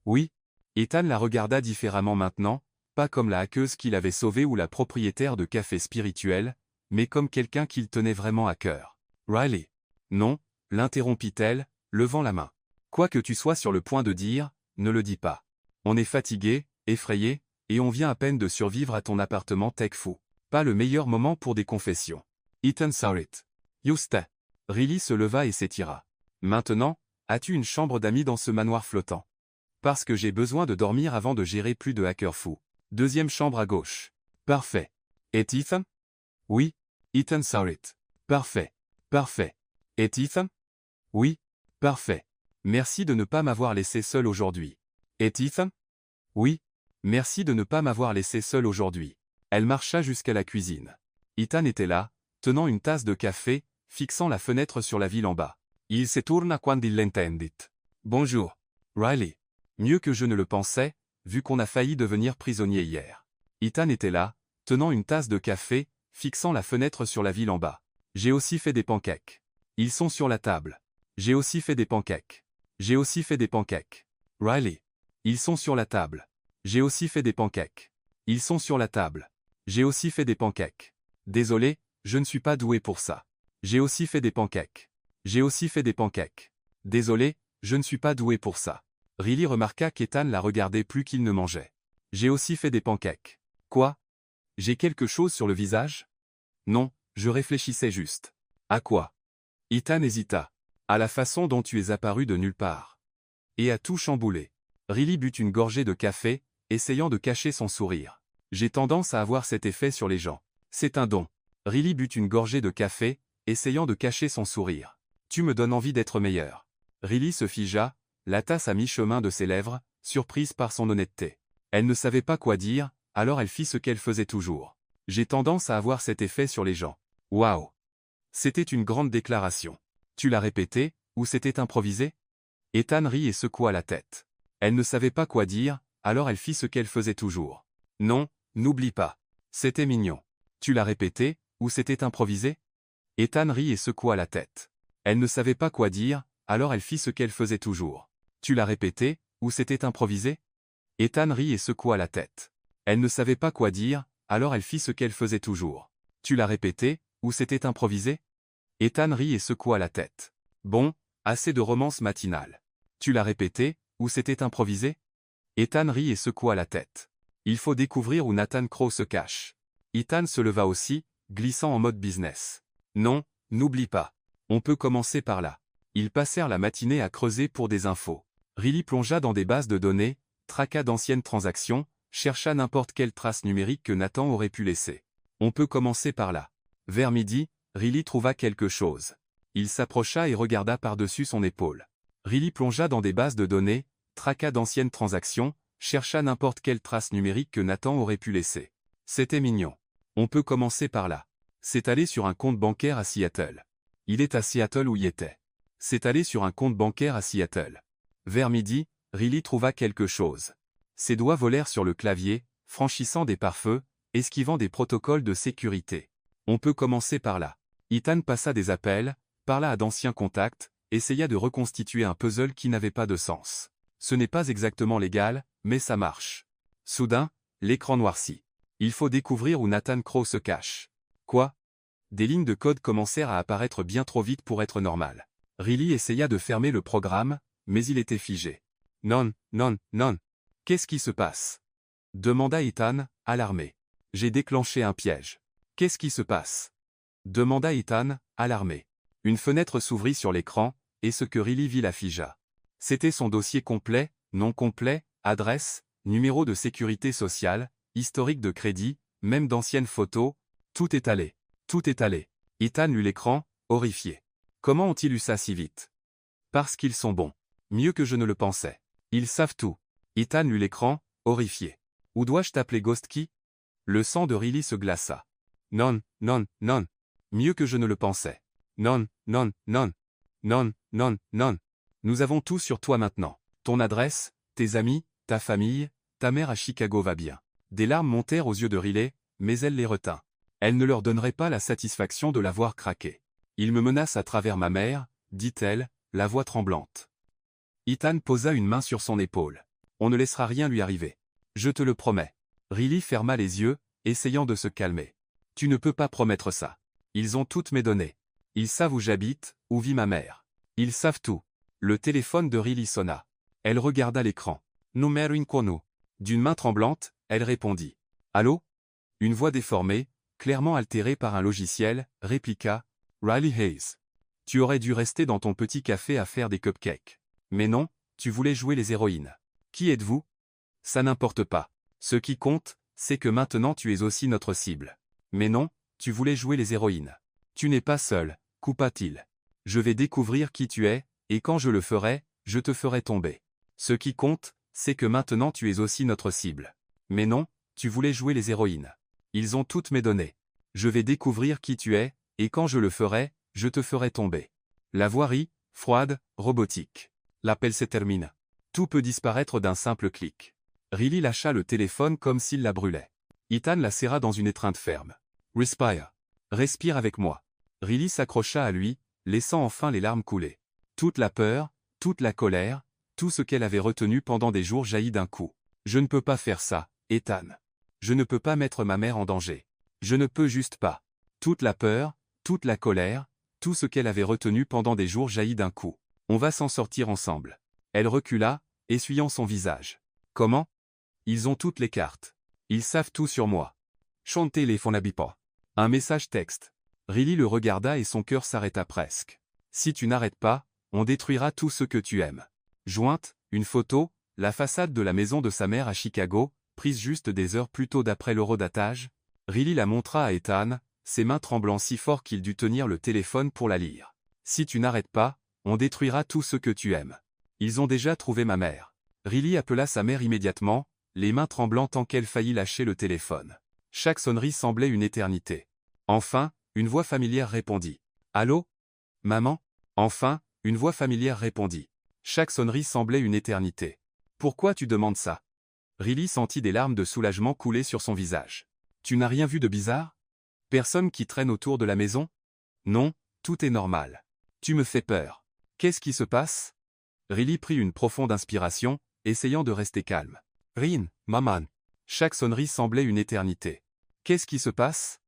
Oui. Ethan la regarda différemment maintenant, pas comme la hackeuse qu'il avait sauvée ou la propriétaire de café spirituel, mais comme quelqu'un qu'il tenait vraiment à cœur. Riley. Non, l'interrompit-elle, levant la main. Quoi que tu sois sur le point de dire, ne le dis pas. On est fatigué, effrayé, et on vient à peine de survivre à ton appartement tech fou. Pas le meilleur moment pour des confessions. Ethan saw it. Juste. Riley se leva et s'étira. Maintenant, as-tu une chambre d'amis dans ce manoir flottant? Parce que j'ai besoin de dormir avant de gérer plus de hackers fous. Deuxième chambre à gauche. Parfait. Et Ethan? Oui. Ethan saw it. Parfait. Parfait. Et Ethan? Oui. Parfait. Merci de ne pas m'avoir laissé seul aujourd'hui. Et Ethan? Oui. Merci de ne pas m'avoir laissé seul aujourd'hui. Elle marcha jusqu'à la cuisine. Ethan était là, tenant une tasse de café, fixant la fenêtre sur la ville en bas. Il se tourna quando il l'entendit. Bonjour. Riley. Mieux que je ne le pensais, vu qu'on a failli devenir prisonnier hier. Ethan était là, tenant une tasse de café, fixant la fenêtre sur la ville en bas. J'ai aussi fait des pancakes. Ils sont sur la table. J'ai aussi fait des pancakes. J'ai aussi fait des pancakes. Riley. Ils sont sur la table. J'ai aussi fait des pancakes. Ils sont sur la table. J'ai aussi fait des pancakes. Désolé, je ne suis pas doué pour ça. J'ai aussi fait des pancakes. J'ai aussi fait des pancakes. Désolé, je ne suis pas doué pour ça. Riley remarqua qu'Ethan la regardait plus qu'il ne mangeait. J'ai aussi fait des pancakes. Quoi? J'ai quelque chose sur le visage? Non, je réfléchissais juste. À quoi? Ethan hésita. À la façon dont tu es apparu de nulle part. et a tout chamboulé. Riley but une gorgée de café, essayant de cacher son sourire. J'ai tendance à avoir cet effet sur les gens. C'est un don. Riley but une gorgée de café, essayant de cacher son sourire. Tu me donnes envie d'être meilleur. Riley se figea, la tasse à mi-chemin de ses lèvres, surprise par son honnêteté. Elle ne savait pas quoi dire, alors elle fit ce qu'elle faisait toujours. J'ai tendance à avoir cet effet sur les gens. Waouh! C'était une grande déclaration. Tu l'as répété, ou c'était improvisé? Ethan rit et secoua la tête. Elle ne savait pas quoi dire, alors elle fit ce qu'elle faisait toujours. Non, n'oublie pas. C'était mignon. Tu l'as répété, ou c'était improvisé? Ethan rit et secoua la tête. Elle ne savait pas quoi dire, alors elle fit ce qu'elle faisait toujours. Tu l'as répété, ou c'était improvisé? Ethan rit et secoua la tête. Elle ne savait pas quoi dire, alors elle fit ce qu'elle faisait toujours. Tu l'as répété, ou c'était improvisé? Ethan rit et secoua la tête. Bon, assez de romance matinale. Tu l'as répété, ou c'était improvisé? Ethan rit et secoua la tête. Il faut découvrir où Nathan Crowe se cache. Ethan se leva aussi, glissant en mode business. Non, n'oublie pas. On peut commencer par là. Ils passèrent la matinée à creuser pour des infos. Riley plongea dans des bases de données, traqua d'anciennes transactions, chercha n'importe quelle trace numérique que Nathan aurait pu laisser. On peut commencer par là. Vers midi, Riley trouva quelque chose. Il s'approcha et regarda par-dessus son épaule. Riley plongea dans des bases de données, traqua d'anciennes transactions, chercha n'importe quelle trace numérique que Nathan aurait pu laisser. C'était mignon. On peut commencer par là. C'est allé sur un compte bancaire à Seattle. Il est à Seattle où il était. C'est allé sur un compte bancaire à Seattle. Vers midi, Riley trouva quelque chose. Ses doigts volèrent sur le clavier, franchissant des pare-feux, esquivant des protocoles de sécurité. On peut commencer par là. Ethan passa des appels, parla à d'anciens contacts, essaya de reconstituer un puzzle qui n'avait pas de sens. Ce n'est pas exactement légal, mais ça marche. Soudain, l'écran noircit. Il faut découvrir où Nathan Crowe se cache. Quoi? Des lignes de code commencèrent à apparaître bien trop vite pour être normales. Riley essaya de fermer le programme, mais il était figé. Non, non, non. Qu'est-ce qui se passe? Demanda Ethan, alarmé. J'ai déclenché un piège. Qu'est-ce qui se passe? Demanda Ethan, alarmé. Une fenêtre s'ouvrit sur l'écran, et ce que Riley vit la figea. C'était son dossier complet, nom complet, adresse, numéro de sécurité sociale, historique de crédit, même d'anciennes photos, tout étalé. Tout étalé. Ethan lut l'écran, horrifié. Comment ont-ils eu ça si vite? Parce qu'ils sont bons. Mieux que je ne le pensais. Ils savent tout. Ethan lut l'écran, horrifié. Où dois-je t'appeler Ghostkey? Le sang de Riley se glaça. Non, non, non. Mieux que je ne le pensais. Non, non, non. Non, non, non. Nous avons tout sur toi maintenant. Ton adresse, tes amis, ta famille, ta mère à Chicago va bien. Des larmes montèrent aux yeux de Riley, mais elle les retint. Elle ne leur donnerait pas la satisfaction de l'avoir craqué. Il me menace à travers ma mère, dit-elle, la voix tremblante. Ethan posa une main sur son épaule. On ne laissera rien lui arriver. Je te le promets. Riley ferma les yeux, essayant de se calmer. Tu ne peux pas promettre ça. Ils ont toutes mes données. Ils savent où j'habite, où vit ma mère. Ils savent tout. Le téléphone de Riley sonna. Elle regarda l'écran. Numéro inconnu. D'une main tremblante, elle répondit. Allô? Une voix déformée, clairement altérée par un logiciel, répliqua. Riley Hayes. Tu aurais dû rester dans ton petit café à faire des cupcakes. Mais non, tu voulais jouer les héroïnes. Qui êtes-vous? Ça n'importe pas. Ce qui compte, c'est que maintenant tu es aussi notre cible. Mais non, tu voulais jouer les héroïnes. Tu n'es pas seul, coupa-t-il. Je vais découvrir qui tu es, et quand je le ferai, je te ferai tomber. Ce qui compte, c'est que maintenant tu es aussi notre cible. Mais non, tu voulais jouer les héroïnes. Ils ont toutes mes données. Je vais découvrir qui tu es, et quand je le ferai, je te ferai tomber. La voix rit, froide, robotique. L'appel se termine. Tout peut disparaître d'un simple clic. Riley lâcha le téléphone comme s'il la brûlait. Ethan la serra dans une étreinte ferme. Respire. Respire avec moi. Riley s'accrocha à lui, laissant enfin les larmes couler. Toute la peur, toute la colère, tout ce qu'elle avait retenu pendant des jours jaillit d'un coup. Je ne peux pas faire ça, Ethan. Je ne peux pas mettre ma mère en danger. Je ne peux juste pas. Toute la peur, toute la colère, tout ce qu'elle avait retenu pendant des jours jaillit d'un coup. On va s'en sortir ensemble. Elle recula, essuyant son visage. Comment? Ils ont toutes les cartes. Ils savent tout sur moi. Chantez les Fonabipa. Un message texte. Riley le regarda et son cœur s'arrêta presque. Si tu n'arrêtes pas, on détruira tout ce que tu aimes. Jointe, Une photo, la façade de la maison de sa mère à Chicago, prise juste des heures plus tôt d'après l'horodatage. Riley la montra à Ethan, ses mains tremblant si fort qu'il dut tenir le téléphone pour la lire. Si tu n'arrêtes pas, on détruira tout ce que tu aimes. Ils ont déjà trouvé ma mère. Riley appela sa mère immédiatement, les mains tremblant tant qu'elle faillit lâcher le téléphone. Chaque sonnerie semblait une éternité. Enfin, une voix familière répondit. Allô? Maman? Enfin, une voix familière répondit. Chaque sonnerie semblait une éternité. Pourquoi tu demandes ça? Riley sentit des larmes de soulagement couler sur son visage. Tu n'as rien vu de bizarre? Personne qui traîne autour de la maison? Non, tout est normal. Tu me fais peur. Qu'est-ce qui se passe? Riley prit une profonde inspiration, essayant de rester calme. Rin, maman. Chaque sonnerie semblait une éternité. Qu'est-ce qui se passe?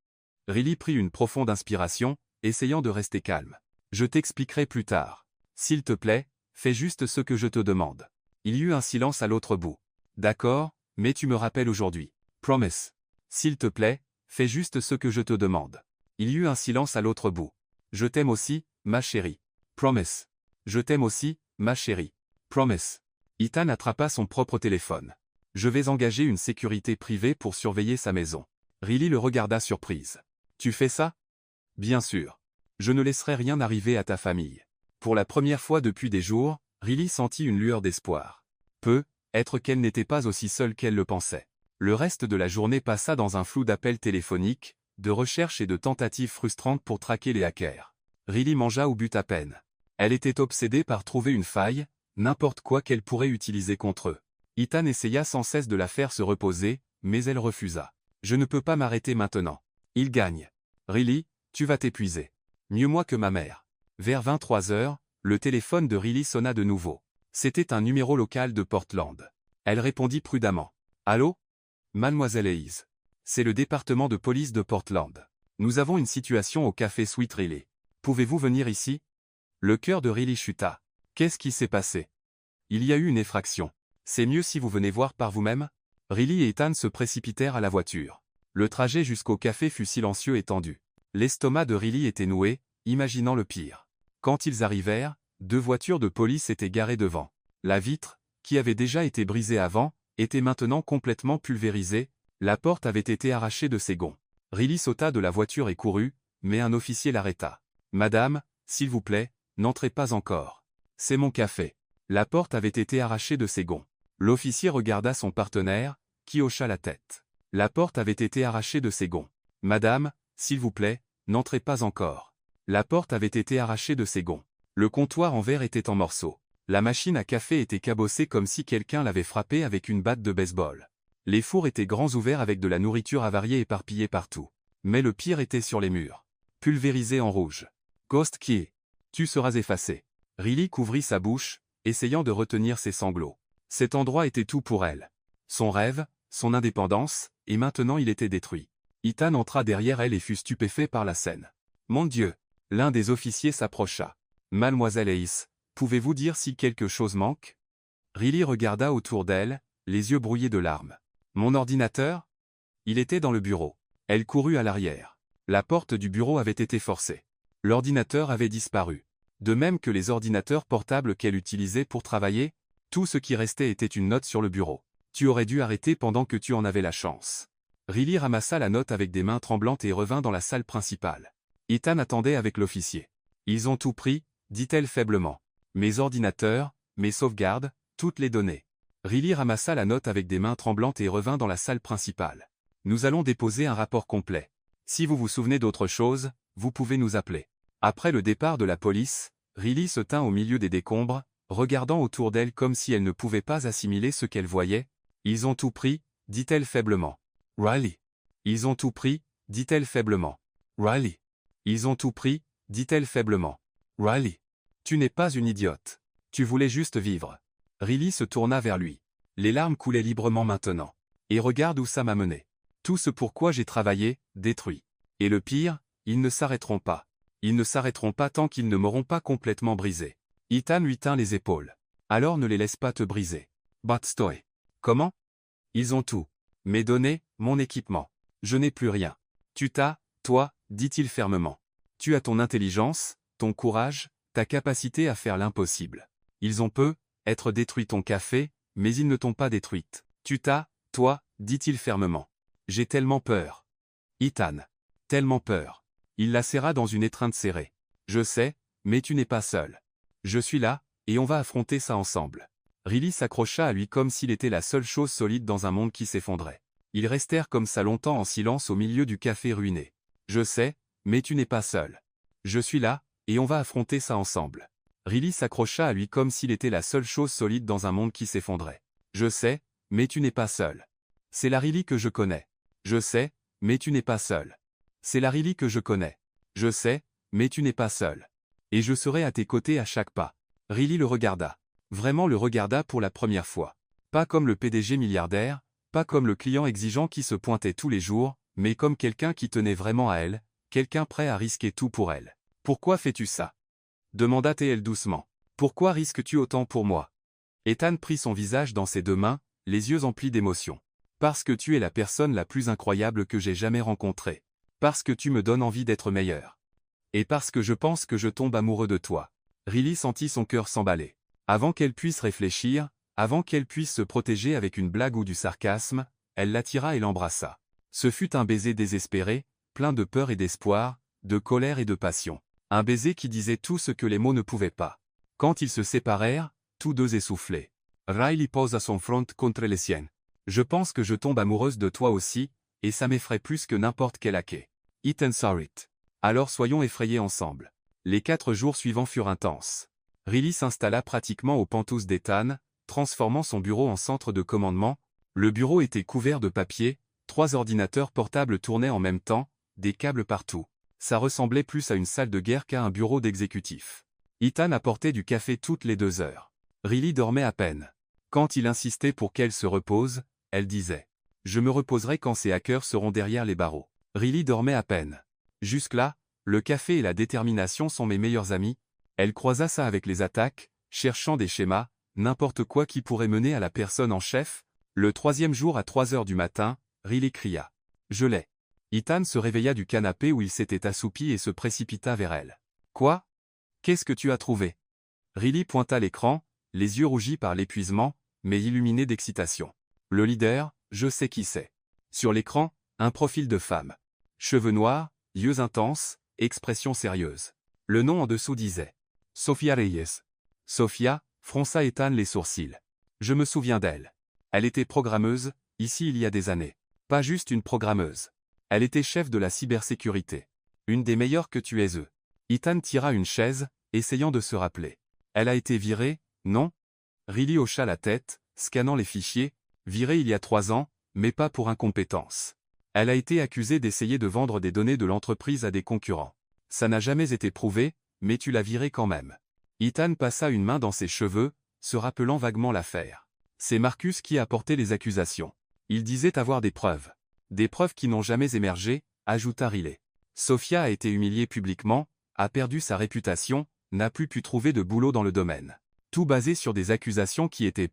Riley prit une profonde inspiration, essayant de rester calme. Je t'expliquerai plus tard. S'il te plaît, fais juste ce que je te demande. Il y eut un silence à l'autre bout. D'accord, mais tu me rappelles aujourd'hui. Promise. S'il te plaît, fais juste ce que je te demande. Il y eut un silence à l'autre bout. Je t'aime aussi, ma chérie. Promise. Je t'aime aussi, ma chérie. Promise. Ethan attrapa son propre téléphone. Je vais engager une sécurité privée pour surveiller sa maison. Riley le regarda surprise. Tu fais ça? Bien sûr. Je ne laisserai rien arriver à ta famille. Pour la première fois depuis des jours, Riley sentit une lueur d'espoir. Peut-être qu'elle n'était pas aussi seule qu'elle le pensait. Le reste de la journée passa dans un flou d'appels téléphoniques, de recherches et de tentatives frustrantes pour traquer les hackers. Riley mangea ou but à peine. Elle était obsédée par trouver une faille, n'importe quoi qu'elle pourrait utiliser contre eux. Ethan essaya sans cesse de la faire se reposer, mais elle refusa. Je ne peux pas m'arrêter maintenant. Il gagne. Riley, tu vas t'épuiser. Mieux moi que ma mère. Vers 23 heures, le téléphone de Riley sonna de nouveau. C'était un numéro local de Portland. Elle répondit prudemment. Allô? Mademoiselle Hayes. C'est le département de police de Portland. Nous avons une situation au café Sweet Riley. Pouvez-vous venir ici? Le cœur de Riley chuta. Qu'est-ce qui s'est passé? Il y a eu une effraction. C'est mieux si vous venez voir par vous-même? Riley et Ethan se précipitèrent à la voiture. Le trajet jusqu'au café fut silencieux et tendu. L'estomac de Riley était noué, imaginant le pire. Quand ils arrivèrent, 2 voitures de police étaient garées devant. La vitre, qui avait déjà été brisée avant, était maintenant complètement pulvérisée, la porte avait été arrachée de ses gonds. Riley sauta de la voiture et courut, mais un officier l'arrêta. « Madame, s'il vous plaît, n'entrez pas encore. C'est mon café. » La porte avait été arrachée de ses gonds. L'officier regarda son partenaire, qui hocha la tête. La porte avait été arrachée de ses gonds. « Madame, s'il vous plaît, n'entrez pas encore. » La porte avait été arrachée de ses gonds. Le comptoir en verre était en morceaux. La machine à café était cabossée comme si quelqu'un l'avait frappée avec une batte de baseball. Les fours étaient grands ouverts avec de la nourriture avariée éparpillée partout. Mais le pire était sur les murs. Pulvérisé en rouge. Ghost Key. Tu seras effacé. Riley couvrit sa bouche, essayant de retenir ses sanglots. Cet endroit était tout pour elle. Son rêve, son indépendance, et maintenant il était détruit. Ethan entra derrière elle et fut stupéfait par la scène. Mon Dieu! L'un des officiers s'approcha. Mademoiselle Hayes, pouvez-vous dire si quelque chose manque? Riley regarda autour d'elle, les yeux brouillés de larmes. Mon ordinateur? Il était dans le bureau. Elle courut à l'arrière. La porte du bureau avait été forcée. L'ordinateur avait disparu. De même que les ordinateurs portables qu'elle utilisait pour travailler, tout ce qui restait était une note sur le bureau. Tu aurais dû arrêter pendant que tu en avais la chance. Riley ramassa la note avec des mains tremblantes et revint dans la salle principale. Ethan attendait avec l'officier. Ils ont tout pris, dit-elle faiblement. Mes ordinateurs, mes sauvegardes, toutes les données. Riley ramassa la note avec des mains tremblantes et revint dans la salle principale. Nous allons déposer un rapport complet. Si vous vous souvenez d'autre chose, vous pouvez nous appeler. Après le départ de la police, Riley se tint au milieu des décombres, regardant autour d'elle comme si elle ne pouvait pas assimiler ce qu'elle voyait. Ils ont tout pris, dit-elle faiblement. Riley. Ils ont tout pris, dit-elle faiblement. Riley. Ils ont tout pris, dit-elle faiblement. Riley. Tu n'es pas une idiote. Tu voulais juste vivre. Riley se tourna vers lui. Les larmes coulaient librement maintenant. Et regarde où ça m'a mené. Tout ce pourquoi j'ai travaillé, détruit. Et le pire, ils ne s'arrêteront pas. Ils ne s'arrêteront pas tant qu'ils ne m'auront pas complètement brisé. Ethan lui tint les épaules. Alors ne les laisse pas te briser. Batstoy. Comment? Ils ont tout. Mes données, mon équipement. Je n'ai plus rien. Tu t'as, toi, dit-il fermement. Tu as ton intelligence, ton courage, ta capacité à faire l'impossible. Ils ont peu, être détruit ton café, mais ils ne t'ont pas détruite. Tu t'as, toi, dit-il fermement. J'ai tellement peur. Ethan. Tellement peur. Il la serra dans une étreinte serrée. Je sais, mais tu n'es pas seul. Je suis là, et on va affronter ça ensemble. Riley s'accrocha à lui comme s'il était la seule chose solide dans un monde qui s'effondrait. Ils restèrent comme ça longtemps en silence au milieu du café ruiné. Je sais, mais tu n'es pas seul. Je suis là, et on va affronter ça ensemble. Riley s'accrocha à lui comme s'il était la seule chose solide dans un monde qui s'effondrait. Je sais, mais tu n'es pas seul. C'est la Riley que je connais. Je sais, mais tu n'es pas seul. C'est la Riley que je connais. Je sais, mais tu n'es pas seul. Et je serai à tes côtés à chaque pas. Riley le regarda. Vraiment le regarda pour la première fois. Pas comme le PDG milliardaire, pas comme le client exigeant qui se pointait tous les jours, mais comme quelqu'un qui tenait vraiment à elle, quelqu'un prêt à risquer tout pour elle. Pourquoi fais-tu ça? Demanda TL doucement. Pourquoi risques-tu autant pour moi? Ethan prit son visage dans ses deux mains, les yeux emplis d'émotion. Parce que tu es la personne la plus incroyable que j'ai jamais rencontrée. Parce que tu me donnes envie d'être meilleur. Et parce que je pense que je tombe amoureux de toi. Riley sentit son cœur s'emballer. Avant qu'elle puisse réfléchir, avant qu'elle puisse se protéger avec une blague ou du sarcasme, elle l'attira et l'embrassa. Ce fut un baiser désespéré, plein de peur et d'espoir, de colère et de passion. Un baiser qui disait tout ce que les mots ne pouvaient pas. Quand ils se séparèrent, tous deux essoufflés. Riley posa son front contre les siennes. Je pense que je tombe amoureuse de toi aussi, et ça m'effraie plus que n'importe quel hacké. Ethan saw it. Alors soyons effrayés ensemble. Les 4 jours suivants furent intenses. Riley s'installa pratiquement aux pentouses d'Ethan, transformant son bureau en centre de commandement. Le bureau était couvert de papier, 3 ordinateurs portables tournaient en même temps, des câbles partout. Ça ressemblait plus à une salle de guerre qu'à un bureau d'exécutif. Ethan apportait du café toutes les 2 heures. Riley dormait à peine. Quand il insistait pour qu'elle se repose, elle disait « Je me reposerai quand ces hackers seront derrière les barreaux ». Riley dormait à peine. Jusque-là, le café et la détermination sont mes meilleurs amis. Elle croisa ça avec les attaques, cherchant des schémas, n'importe quoi qui pourrait mener à la personne en chef. Le 3e jour à 3 heures du matin, Riley cria « Je l'ai ». Ethan se réveilla du canapé où il s'était assoupi et se précipita vers elle. « Quoi? Qu'est-ce que tu as trouvé ?» Riley pointa l'écran, les yeux rougis par l'épuisement, mais illuminés d'excitation. Le leader, je sais qui c'est. Sur l'écran, un profil de femme. Cheveux noirs, yeux intenses, expression sérieuse. Le nom en dessous disait Sophia Reyes. Sophia, fronça Ethan les sourcils. Je me souviens d'elle. Elle était programmeuse, ici il y a des années. Pas juste une programmeuse. Elle était chef de la cybersécurité. Une des meilleures que tu aies eues. Ethan tira une chaise, essayant de se rappeler. Elle a été virée, non? Riley hocha la tête, scannant les fichiers, virée il y a 3 ans, mais pas pour incompétence. Elle a été accusée d'essayer de vendre des données de l'entreprise à des concurrents. Ça n'a jamais été prouvé, mais tu l'as virée quand même. Ethan passa une main dans ses cheveux, se rappelant vaguement l'affaire. C'est Marcus qui a porté les accusations. Il disait avoir des preuves. Des preuves qui n'ont jamais émergé, ajouta Riley. Sophia a été humiliée publiquement, a perdu sa réputation, n'a plus pu trouver de boulot dans le domaine. Tout basé sur des accusations qui étaient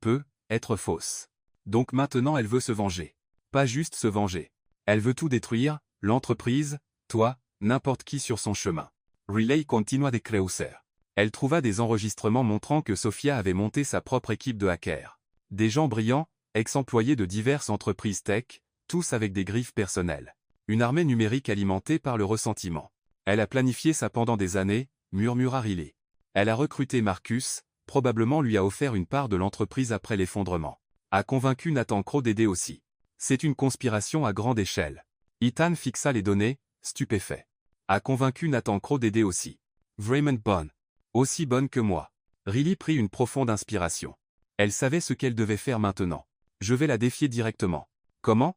être fausses. Donc maintenant elle veut se venger. Pas juste se venger. Elle veut tout détruire, l'entreprise, toi, n'importe qui sur son chemin. Riley continua de creuser. Elle trouva des enregistrements montrant que Sophia avait monté sa propre équipe de hackers. Des gens brillants, ex-employés de diverses entreprises tech, tous avec des griffes personnelles. Une armée numérique alimentée par le ressentiment. Elle a planifié ça pendant des années, murmura Riley. Elle a recruté Marcus, probablement lui a offert une part de l'entreprise après l'effondrement. A convaincu Nathan Crow d'aider aussi. C'est une conspiration à grande échelle. Ethan fixa les données, stupéfait. A convaincu Nathan Crow d'aider aussi. Vraiment bonne. Aussi bonne que moi. Riley prit une profonde inspiration. Elle savait ce qu'elle devait faire maintenant. Je vais la défier directement. Comment?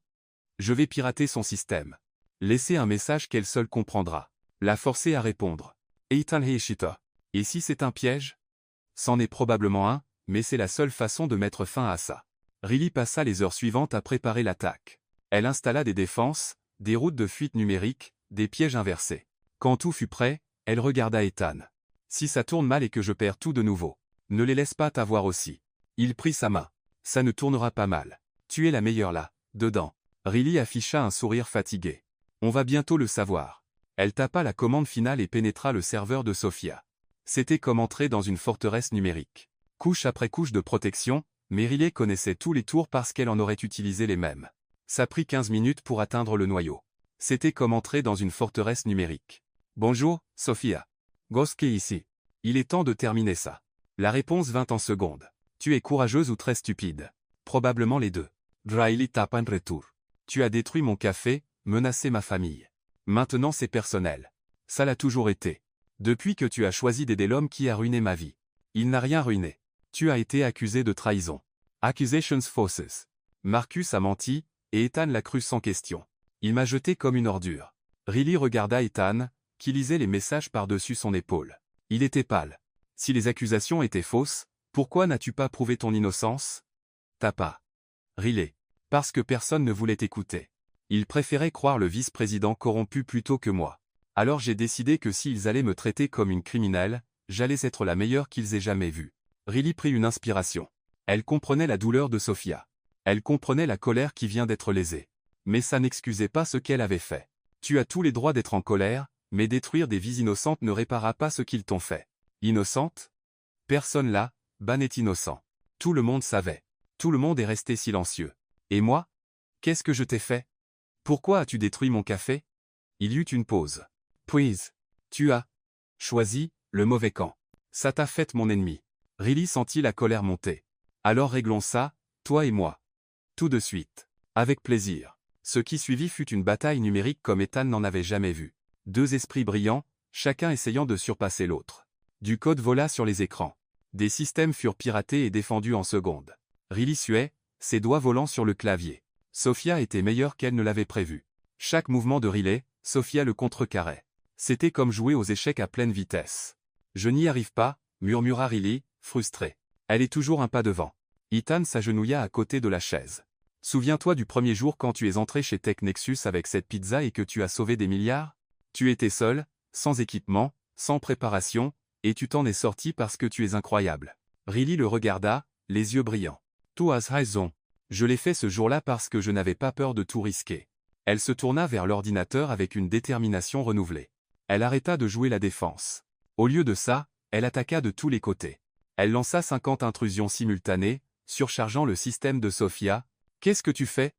Je vais pirater son système. Laisser un message qu'elle seule comprendra. La forcer à répondre. Ethan Heishita. Et si c'est un piège? C'en est probablement un, mais c'est la seule façon de mettre fin à ça. Riley passa les heures suivantes à préparer l'attaque. Elle installa des défenses, des routes de fuite numériques, des pièges inversés. Quand tout fut prêt, elle regarda Ethan. Si ça tourne mal et que je perds tout de nouveau, ne les laisse pas t'avoir aussi. Il prit sa main. Ça ne tournera pas mal. Tu es la meilleure là, dedans. Riley afficha un sourire fatigué. On va bientôt le savoir. Elle tapa la commande finale et pénétra le serveur de Sophia. C'était comme entrer dans une forteresse numérique. Couche après couche de protection, mais Riley connaissait tous les tours parce qu'elle en aurait utilisé les mêmes. Ça prit 15 minutes pour atteindre le noyau. C'était comme entrer dans une forteresse numérique. Bonjour, Sophia. Goske ici. Il est temps de terminer ça. La réponse vint en seconde. Tu es courageuse ou très stupide? Probablement les deux. Riley tape un retour. Tu as détruit mon café, menacé ma famille. Maintenant c'est personnel. Ça l'a toujours été. Depuis que tu as choisi d'aider l'homme qui a ruiné ma vie. Il n'a rien ruiné. Tu as été accusé de trahison. Accusations falses. Marcus a menti, et Ethan l'a cru sans question. Il m'a jeté comme une ordure. Riley regarda Ethan, qui lisait les messages par-dessus son épaule. Il était pâle. Si les accusations étaient fausses, pourquoi n'as-tu pas prouvé ton innocence? T'as pas. Riley. Parce que personne ne voulait écouter. Ils préféraient croire le vice-président corrompu plutôt que moi. Alors j'ai décidé que s'ils allaient me traiter comme une criminelle, j'allais être la meilleure qu'ils aient jamais vue. Riley prit une inspiration. Elle comprenait la douleur de Sophia. Elle comprenait la colère qui vient d'être lésée. Mais ça n'excusait pas ce qu'elle avait fait. Tu as tous les droits d'être en colère, mais détruire des vies innocentes ne réparera pas ce qu'ils t'ont fait. Innocente? Personne là, Ban est innocent. Tout le monde savait. Tout le monde est resté silencieux. Et moi? Qu'est-ce que je t'ai fait? Pourquoi as-tu détruit mon café? Il y eut une pause. Puis, tu as choisi le mauvais camp. Ça t'a fait mon ennemi. Riley sentit la colère monter. Alors réglons ça, toi et moi. Tout de suite. Avec plaisir. Ce qui suivit fut une bataille numérique comme Ethan n'en avait jamais vu. Deux esprits brillants, chacun essayant de surpasser l'autre. Du code vola sur les écrans. Des systèmes furent piratés et défendus en secondes. Riley suait, ses doigts volant sur le clavier. Sophia était meilleure qu'elle ne l'avait prévu. Chaque mouvement de Riley, Sophia le contrecarrait. C'était comme jouer aux échecs à pleine vitesse. Je n'y arrive pas, murmura Riley, frustré. Elle est toujours un pas devant. Ethan s'agenouilla à côté de la chaise. Souviens-toi du premier jour quand tu es entré chez Tech Nexus avec cette pizza et que tu as sauvé des milliards? Tu étais seul, sans équipement, sans préparation, et tu t'en es sorti parce que tu es incroyable. Riley le regarda, les yeux brillants. Tu as raison. Je l'ai fait ce jour-là parce que je n'avais pas peur de tout risquer. Elle se tourna vers l'ordinateur avec une détermination renouvelée. Elle arrêta de jouer la défense. Au lieu de ça, elle attaqua de tous les côtés. Elle lança 50 intrusions simultanées, surchargeant le système de Sophia. « Qu'est-ce que tu fais ?»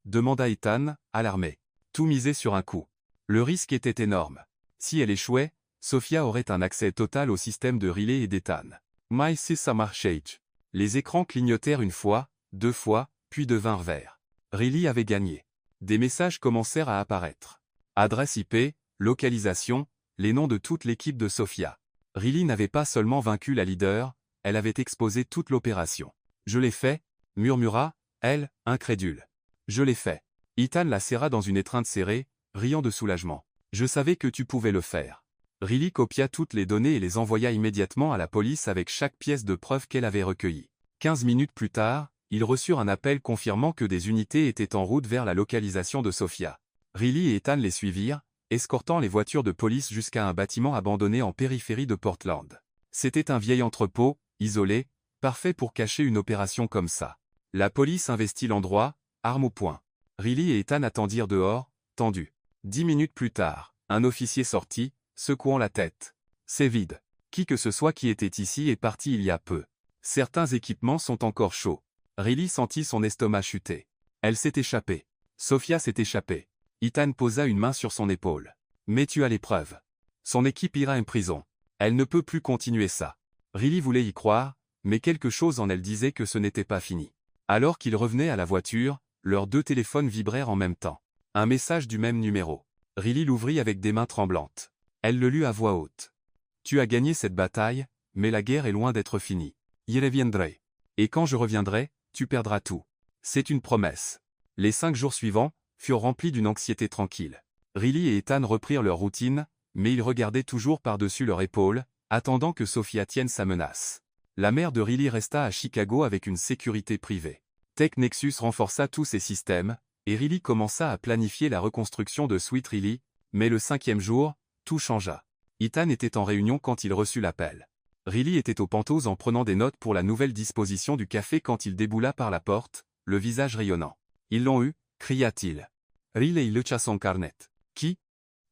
demanda Ethan, alarmé. Tout misait sur un coup. Le risque était énorme. Si elle échouait, Sophia aurait un accès total au système de Riley et d'Ethan. My Marchage. Les écrans clignotèrent une fois, deux fois, puis devinrent verts. Riley avait gagné. Des messages commencèrent à apparaître. Adresse IP, localisation, les noms de toute l'équipe de Sophia. Riley n'avait pas seulement vaincu la leader, elle avait exposé toute l'opération. « Je l'ai fait » murmura, elle, incrédule. « Je l'ai fait. » Ethan la serra dans une étreinte serrée, riant de soulagement. « Je savais que tu pouvais le faire. » Riley copia toutes les données et les envoya immédiatement à la police avec chaque pièce de preuve qu'elle avait recueillie. 15 minutes plus tard, ils reçurent un appel confirmant que des unités étaient en route vers la localisation de Sophia. Riley et Ethan les suivirent, escortant les voitures de police jusqu'à un bâtiment abandonné en périphérie de Portland. C'était un vieil entrepôt, isolé, parfait pour cacher une opération comme ça. La police investit l'endroit, armes au poing. Riley et Ethan attendirent dehors, tendus. 10 minutes plus tard, un officier sortit, secouant la tête. « C'est vide. Qui que ce soit qui était ici est parti il y a peu. Certains équipements sont encore chauds. » Riley sentit son estomac chuter. Elle s'est échappée. Sophia s'est échappée. Ethan posa une main sur son épaule. « Mais tu as les preuves. Son équipe ira en prison. Elle ne peut plus continuer ça. » Riley voulait y croire, mais quelque chose en elle disait que ce n'était pas fini. Alors qu'ils revenaient à la voiture, leurs deux téléphones vibrèrent en même temps. Un message du même numéro. Riley l'ouvrit avec des mains tremblantes. Elle le lut à voix haute. « Tu as gagné cette bataille, mais la guerre est loin d'être finie. Y reviendrai. Et quand je reviendrai, tu perdras tout. C'est une promesse. » Les 5 jours suivants furent remplis d'une anxiété tranquille. Riley et Ethan reprirent leur routine, mais ils regardaient toujours par-dessus leur épaule, attendant que Sophia tienne sa menace. La mère de Riley resta à Chicago avec une sécurité privée. Tech Nexus renforça tous ses systèmes, et Riley commença à planifier la reconstruction de Sweet Riley, mais le 5e jour, tout changea. Ethan était en réunion quand il reçut l'appel. Riley était au Pantos en prenant des notes pour la nouvelle disposition du café quand il déboula par la porte, le visage rayonnant. « Ils l'ont eu » cria-t-il. Riley lucha son carnet. « Qui ?»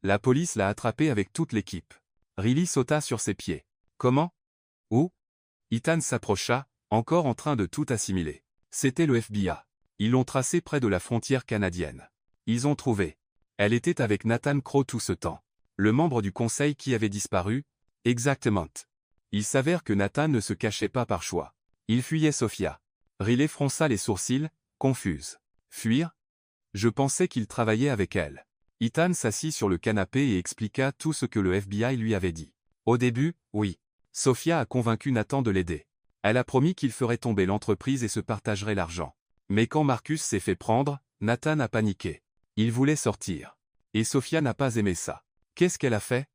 La police l'a attrapé avec toute l'équipe. Riley sauta sur ses pieds. « Comment ? Où ? Ethan s'approcha, encore en train de tout assimiler. C'était le FBI. Ils l'ont tracé près de la frontière canadienne. Ils ont trouvé. Elle était avec Nathan Crowe tout ce temps. Le membre du conseil qui avait disparu. Exactement. Il s'avère que Nathan ne se cachait pas par choix. Il fuyait Sophia. Riley fronça les sourcils, confuse. Fuir? Je pensais qu'il travaillait avec elle. Ethan s'assit sur le canapé et expliqua tout ce que le FBI lui avait dit. Au début, oui. Sophia a convaincu Nathan de l'aider. Elle a promis qu'il ferait tomber l'entreprise et se partagerait l'argent. Mais quand Marcus s'est fait prendre, Nathan a paniqué. Il voulait sortir. Et Sophia n'a pas aimé ça. Qu'est-ce qu'elle a fait?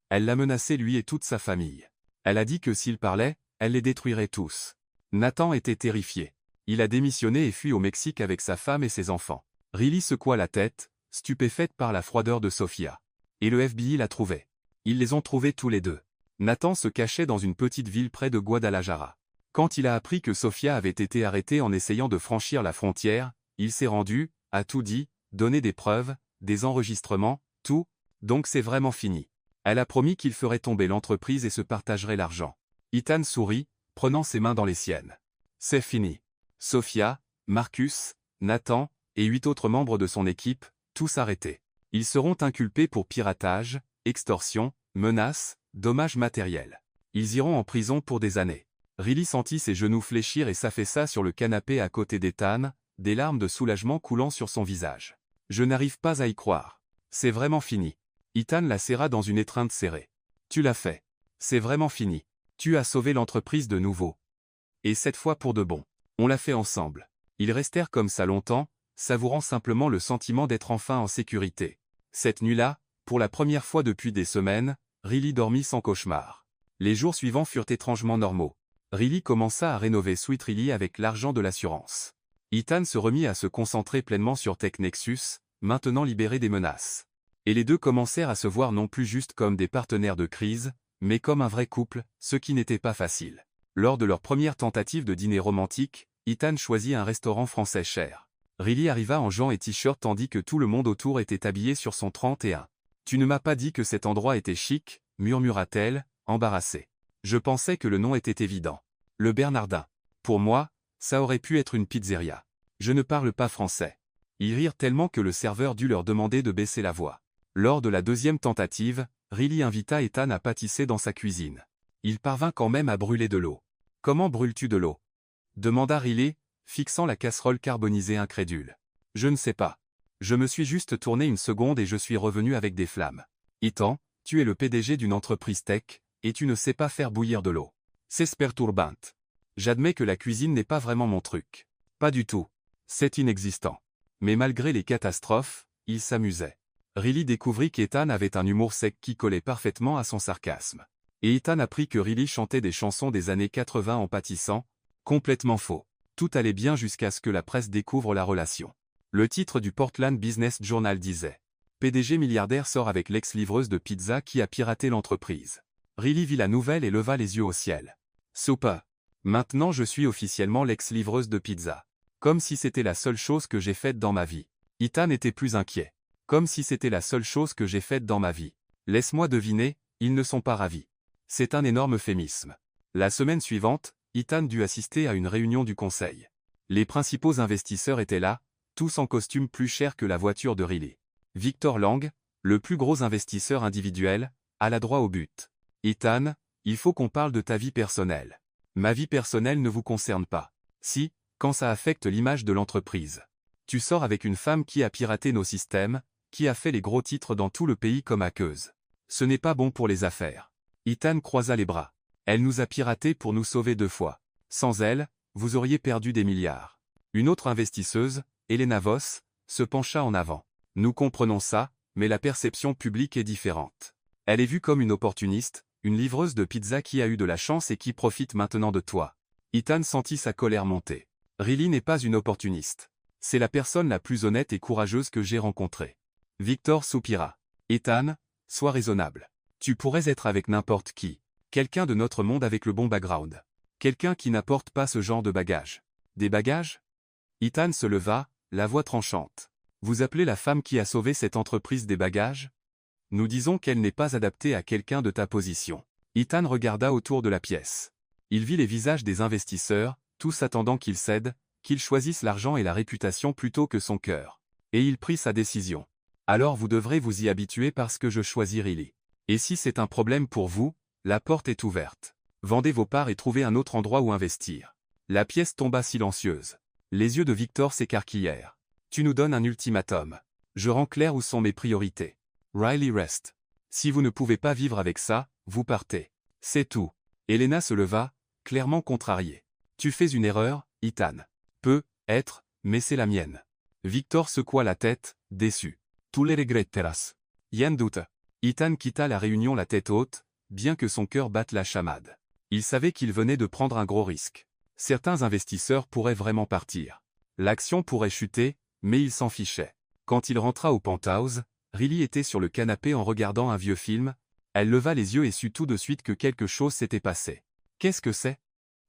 Elle l'a menacé lui et toute sa famille. Elle a dit que s'il parlait, elle les détruirait tous. Nathan était terrifié. Il a démissionné et fui au Mexique avec sa femme et ses enfants. Riley secoua la tête, stupéfaite par la froideur de Sophia. Et le FBI l'a trouvé. Ils les ont trouvés tous les deux. Nathan se cachait dans une petite ville près de Guadalajara. Quand il a appris que Sophia avait été arrêtée en essayant de franchir la frontière, il s'est rendu, a tout dit, donné des preuves, des enregistrements, tout, donc c'est vraiment fini. Elle a promis qu'il ferait tomber l'entreprise et se partagerait l'argent. Ethan sourit, prenant ses mains dans les siennes. C'est fini. Sophia, Marcus, Nathan, et 8 autres membres de son équipe, tous arrêtés. Ils seront inculpés pour piratage, extorsion, menaces, dommages matériels. Ils iront en prison pour des années. Riley sentit ses genoux fléchir et s'affaissa sur le canapé à côté d'Ethan, des larmes de soulagement coulant sur son visage. Je n'arrive pas à y croire. C'est vraiment fini. Ethan la serra dans une étreinte serrée. Tu l'as fait. C'est vraiment fini. Tu as sauvé l'entreprise de nouveau. Et cette fois pour de bon. On l'a fait ensemble. Ils restèrent comme ça longtemps, savourant simplement le sentiment d'être enfin en sécurité. Cette nuit-là, pour la première fois depuis des semaines, Riley dormit sans cauchemar. Les jours suivants furent étrangement normaux. Riley commença à rénover Sweet Riley avec l'argent de l'assurance. Ethan se remit à se concentrer pleinement sur Tech Nexus, maintenant libéré des menaces. Et les deux commencèrent à se voir non plus juste comme des partenaires de crise, mais comme un vrai couple, ce qui n'était pas facile. Lors de leur première tentative de dîner romantique, Ethan choisit un restaurant français cher. Riley arriva en jeans et t-shirt tandis que tout le monde autour était habillé sur son 31. Tu ne m'as pas dit que cet endroit était chic, murmura-t-elle, embarrassée. Je pensais que le nom était évident. Le Bernardin. Pour moi, ça aurait pu être une pizzeria. Je ne parle pas français. Ils rirent tellement que le serveur dut leur demander de baisser la voix. Lors de la deuxième tentative, Riley invita Ethan à pâtisser dans sa cuisine. Il parvint quand même à brûler de l'eau. Comment brûles-tu de l'eau? Demanda Riley, fixant la casserole carbonisée incrédule. Je ne sais pas. Je me suis juste tourné une seconde et je suis revenu avec des flammes. Ethan, tu es le PDG d'une entreprise tech, et tu ne sais pas faire bouillir de l'eau. C'est perturbant. J'admets que la cuisine n'est pas vraiment mon truc. Pas du tout. C'est inexistant. Mais malgré les catastrophes, il s'amusait. Riley découvrit qu'Ethan avait un humour sec qui collait parfaitement à son sarcasme. Et Ethan apprit que Riley chantait des chansons des années 80 en pâtissant. Complètement faux. Tout allait bien jusqu'à ce que la presse découvre la relation. Le titre du Portland Business Journal disait « PDG milliardaire sort avec l'ex-livreuse de pizza qui a piraté l'entreprise ». Riley vit la nouvelle et leva les yeux au ciel. « Super. Maintenant je suis officiellement l'ex-livreuse de pizza. Comme si c'était la seule chose que j'ai faite dans ma vie. » Ethan était plus inquiet. Comme si c'était la seule chose que j'ai faite dans ma vie. Laisse-moi deviner, ils ne sont pas ravis. C'est un énorme euphémisme. La semaine suivante, Ethan dut assister à une réunion du conseil. Les principaux investisseurs étaient là, tous en costume plus cher que la voiture de Riley. Victor Lang, le plus gros investisseur individuel, alla droit au but. Ethan, il faut qu'on parle de ta vie personnelle. Ma vie personnelle ne vous concerne pas. Si, quand ça affecte l'image de l'entreprise. Tu sors avec une femme qui a piraté nos systèmes, qui a fait les gros titres dans tout le pays comme hackeuse. Ce n'est pas bon pour les affaires. Ethan croisa les bras. Elle nous a piratés pour nous sauver 2 fois. Sans elle, vous auriez perdu des milliards. Une autre investisseuse, Elena Voss, se pencha en avant. Nous comprenons ça, mais la perception publique est différente. Elle est vue comme une opportuniste, une livreuse de pizza qui a eu de la chance et qui profite maintenant de toi. Ethan sentit sa colère monter. Riley n'est pas une opportuniste. C'est la personne la plus honnête et courageuse que j'ai rencontrée. Victor soupira. Ethan, sois raisonnable. Tu pourrais être avec n'importe qui. Quelqu'un de notre monde avec le bon background. Quelqu'un qui n'apporte pas ce genre de bagages. Des bagages? Ethan se leva, la voix tranchante. Vous appelez la femme qui a sauvé cette entreprise des bagages? Nous disons qu'elle n'est pas adaptée à quelqu'un de ta position. Ethan regarda autour de la pièce. Il vit les visages des investisseurs, tous attendant qu'il cède, qu'il choisisse l'argent et la réputation plutôt que son cœur. Et il prit sa décision. Alors vous devrez vous y habituer parce que je choisis Riley. Et si c'est un problème pour vous, la porte est ouverte. Vendez vos parts et trouvez un autre endroit où investir. La pièce tomba silencieuse. Les yeux de Victor s'écarquillèrent. Tu nous donnes un ultimatum. Je rends clair où sont mes priorités. Riley reste. Si vous ne pouvez pas vivre avec ça, vous partez. C'est tout. Elena se leva, clairement contrariée. Tu fais une erreur, Ethan. Peut être, mais c'est la mienne. Victor secoua la tête, déçu. Tu les regretteras. Yann doute. Ethan quitta la réunion la tête haute, bien que son cœur batte la chamade. Il savait qu'il venait de prendre un gros risque. Certains investisseurs pourraient vraiment partir. L'action pourrait chuter, mais il s'en fichait. Quand il rentra au penthouse, Riley était sur le canapé en regardant un vieux film. Elle leva les yeux et sut tout de suite que quelque chose s'était passé. Qu'est-ce que c'est?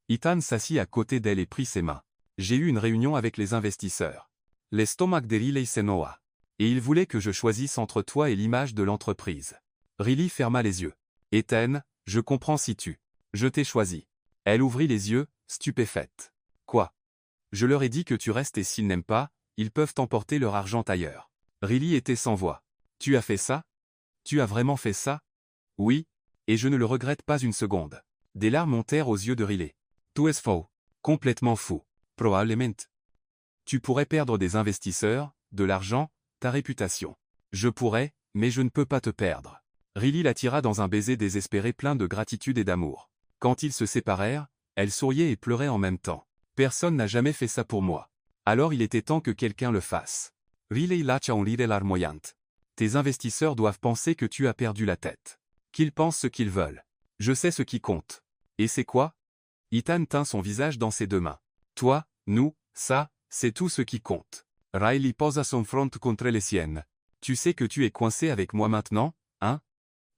Ethan s'assit à côté d'elle et prit ses mains. J'ai eu une réunion avec les investisseurs. L'estomac de Riley s'énoua. Et il voulait que je choisisse entre toi et l'image de l'entreprise. Riley ferma les yeux. Ethan, je comprends si tu. Je t'ai choisi. Elle ouvrit les yeux, stupéfaite. Quoi? Je leur ai dit que tu restes et s'ils n'aiment pas, ils peuvent emporter leur argent ailleurs. Riley était sans voix. Tu as fait ça? Tu as vraiment fait ça? Oui, et je ne le regrette pas une seconde. Des larmes montèrent aux yeux de Riley. Tu es faux. Complètement fou. Probablement. Tu pourrais perdre des investisseurs, de l'argent, ta réputation. Je pourrais, mais je ne peux pas te perdre. Riley la tira dans un baiser désespéré plein de gratitude et d'amour. Quand ils se séparèrent, elle souriait et pleurait en même temps. Personne n'a jamais fait ça pour moi. Alors il était temps que quelqu'un le fasse. Riley lâcha un rire larmoyant. Tes investisseurs doivent penser que tu as perdu la tête. Qu'ils pensent ce qu'ils veulent. Je sais ce qui compte. Et c'est quoi? Ethan tint son visage dans ses deux mains. Toi, nous, ça, c'est tout ce qui compte. Riley posa son front contre les siennes. Tu sais que tu es coincé avec moi maintenant, hein?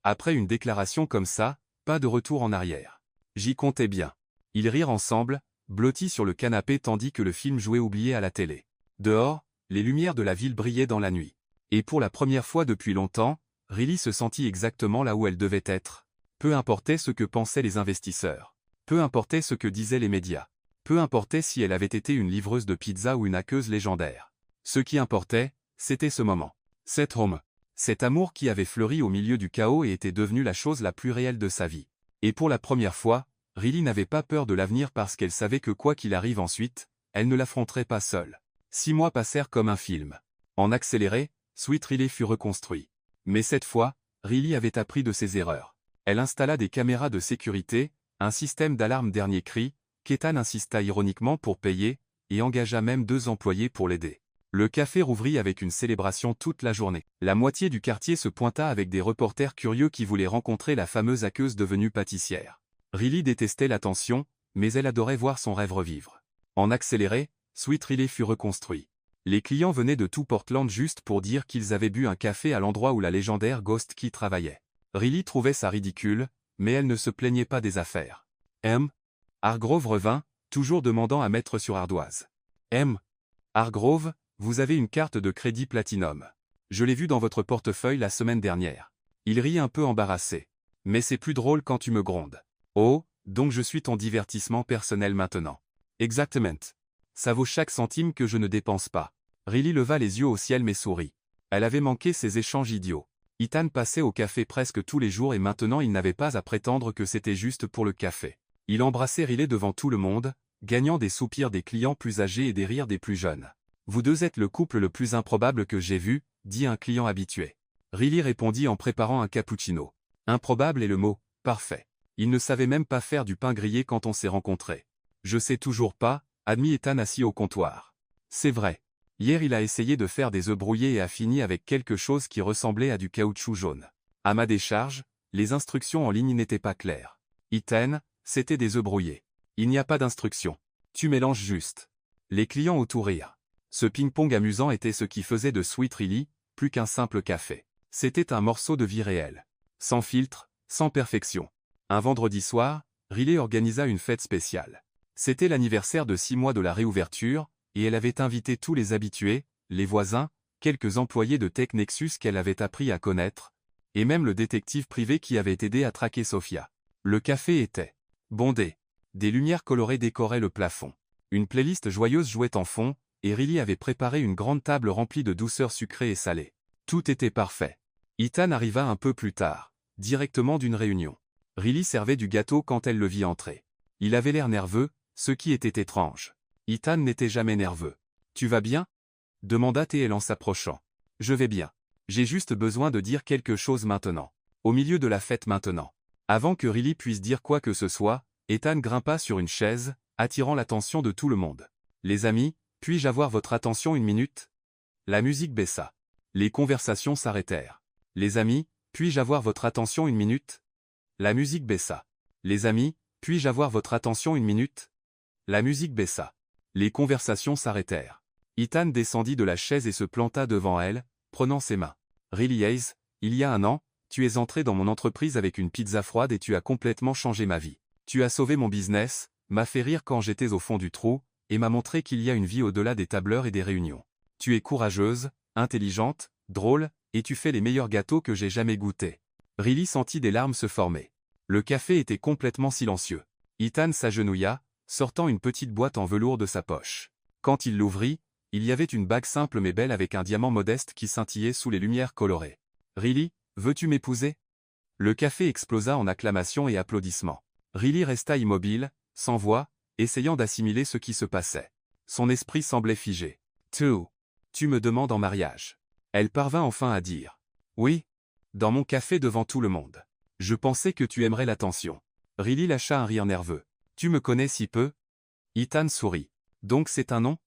Après une déclaration comme ça, pas de retour en arrière. J'y comptais bien. Ils rirent ensemble, blottis sur le canapé tandis que le film jouait oublié à la télé. Dehors, les lumières de la ville brillaient dans la nuit. Et pour la première fois depuis longtemps, Riley se sentit exactement là où elle devait être. Peu importait ce que pensaient les investisseurs. Peu importait ce que disaient les médias. Peu importait si elle avait été une livreuse de pizza ou une hackeuse légendaire. Ce qui importait, c'était ce moment. Cet homme. Cet amour qui avait fleuri au milieu du chaos et était devenu la chose la plus réelle de sa vie. Et pour la première fois, Riley n'avait pas peur de l'avenir parce qu'elle savait que quoi qu'il arrive ensuite, elle ne l'affronterait pas seule. 6 mois passèrent comme un film. En accéléré, Sweet Riley fut reconstruit. Mais cette fois, Riley avait appris de ses erreurs. Elle installa des caméras de sécurité, un système d'alarme dernier cri, qu'Ethan insista ironiquement pour payer, et engagea même 2 employés pour l'aider. Le café rouvrit avec une célébration toute la journée. La moitié du quartier se pointa avec des reporters curieux qui voulaient rencontrer la fameuse hackeuse devenue pâtissière. Riley détestait l'attention, mais elle adorait voir son rêve revivre. En accéléré, Sweet Riley fut reconstruit. Les clients venaient de tout Portland juste pour dire qu'ils avaient bu un café à l'endroit où la légendaire Ghost Key travaillait. Riley trouvait ça ridicule, mais elle ne se plaignait pas des affaires. Hargrove revint, toujours demandant à mettre sur ardoise. Hargrove, vous avez une carte de crédit Platinum. Je l'ai vue dans votre portefeuille la semaine dernière. Il rit un peu embarrassé. Mais c'est plus drôle quand tu me grondes. Oh, donc je suis ton divertissement personnel maintenant. Exactement. Ça vaut chaque centime que je ne dépense pas. Riley leva les yeux au ciel mais sourit. Elle avait manqué ces échanges idiots. Ethan passait au café presque tous les jours et maintenant il n'avait pas à prétendre que c'était juste pour le café. Il embrassait Riley devant tout le monde, gagnant des soupirs des clients plus âgés et des rires des plus jeunes. Vous deux êtes le couple le plus improbable que j'ai vu, dit un client habitué. Riley répondit en préparant un cappuccino. Improbable est le mot, parfait. Il ne savait même pas faire du pain grillé quand on s'est rencontrés. Je sais toujours pas, admit Ethan assis au comptoir. C'est vrai. Hier il a essayé de faire des œufs brouillés et a fini avec quelque chose qui ressemblait à du caoutchouc jaune. À ma décharge, les instructions en ligne n'étaient pas claires. Ethan, c'était des œufs brouillés. Il n'y a pas d'instructions. Tu mélanges juste. Les clients autour rirent. Ce ping-pong amusant était ce qui faisait de Sweet Riley, plus qu'un simple café. C'était un morceau de vie réelle. Sans filtre, sans perfection. Un vendredi soir, Riley organisa une fête spéciale. C'était l'anniversaire de 6 mois de la réouverture, et elle avait invité tous les habitués, les voisins, quelques employés de Tech Nexus qu'elle avait appris à connaître, et même le détective privé qui avait aidé à traquer Sophia. Le café était bondé. Des lumières colorées décoraient le plafond. Une playlist joyeuse jouait en fond, et Riley avait préparé une grande table remplie de douceurs sucrées et salées. Tout était parfait. Ethan arriva un peu plus tard, directement d'une réunion. Riley servait du gâteau quand elle le vit entrer. Il avait l'air nerveux, ce qui était étrange. Ethan n'était jamais nerveux. « Tu vas bien ?» demanda TL en s'approchant. « Je vais bien. J'ai juste besoin de dire quelque chose maintenant. Au milieu de la fête maintenant. » Avant que Riley puisse dire quoi que ce soit, Ethan grimpa sur une chaise, attirant l'attention de tout le monde. « Les amis, puis-je avoir votre attention une minute ?» La musique baissa. Les conversations s'arrêtèrent. « Les amis, puis-je avoir votre attention une minute ?» La musique baissa. « Les amis, puis-je avoir votre attention une minute ?» La musique baissa. Les conversations s'arrêtèrent. Ethan descendit de la chaise et se planta devant elle, prenant ses mains. « Riley Hayes, il y a un an, tu es entré dans mon entreprise avec une pizza froide et tu as complètement changé ma vie. Tu as sauvé mon business, m'a fait rire quand j'étais au fond du trou, et m'a montré qu'il y a une vie au-delà des tableurs et des réunions. Tu es courageuse, intelligente, drôle, et tu fais les meilleurs gâteaux que j'ai jamais goûtés. » Riley sentit des larmes se former. Le café était complètement silencieux. Ethan s'agenouilla, sortant une petite boîte en velours de sa poche. Quand il l'ouvrit, il y avait une bague simple mais belle avec un diamant modeste qui scintillait sous les lumières colorées. « Riley, veux-tu m'épouser ?» Le café explosa en acclamations et applaudissements. Riley resta immobile, sans voix, essayant d'assimiler ce qui se passait. Son esprit semblait figé. « Tu me demandes en mariage. » Elle parvint enfin à dire. « Oui. Dans mon café devant tout le monde. Je pensais que tu aimerais l'attention. » Riley lâcha un rire nerveux. « Tu me connais si peu ?» Ethan sourit. « Donc c'est un non ?»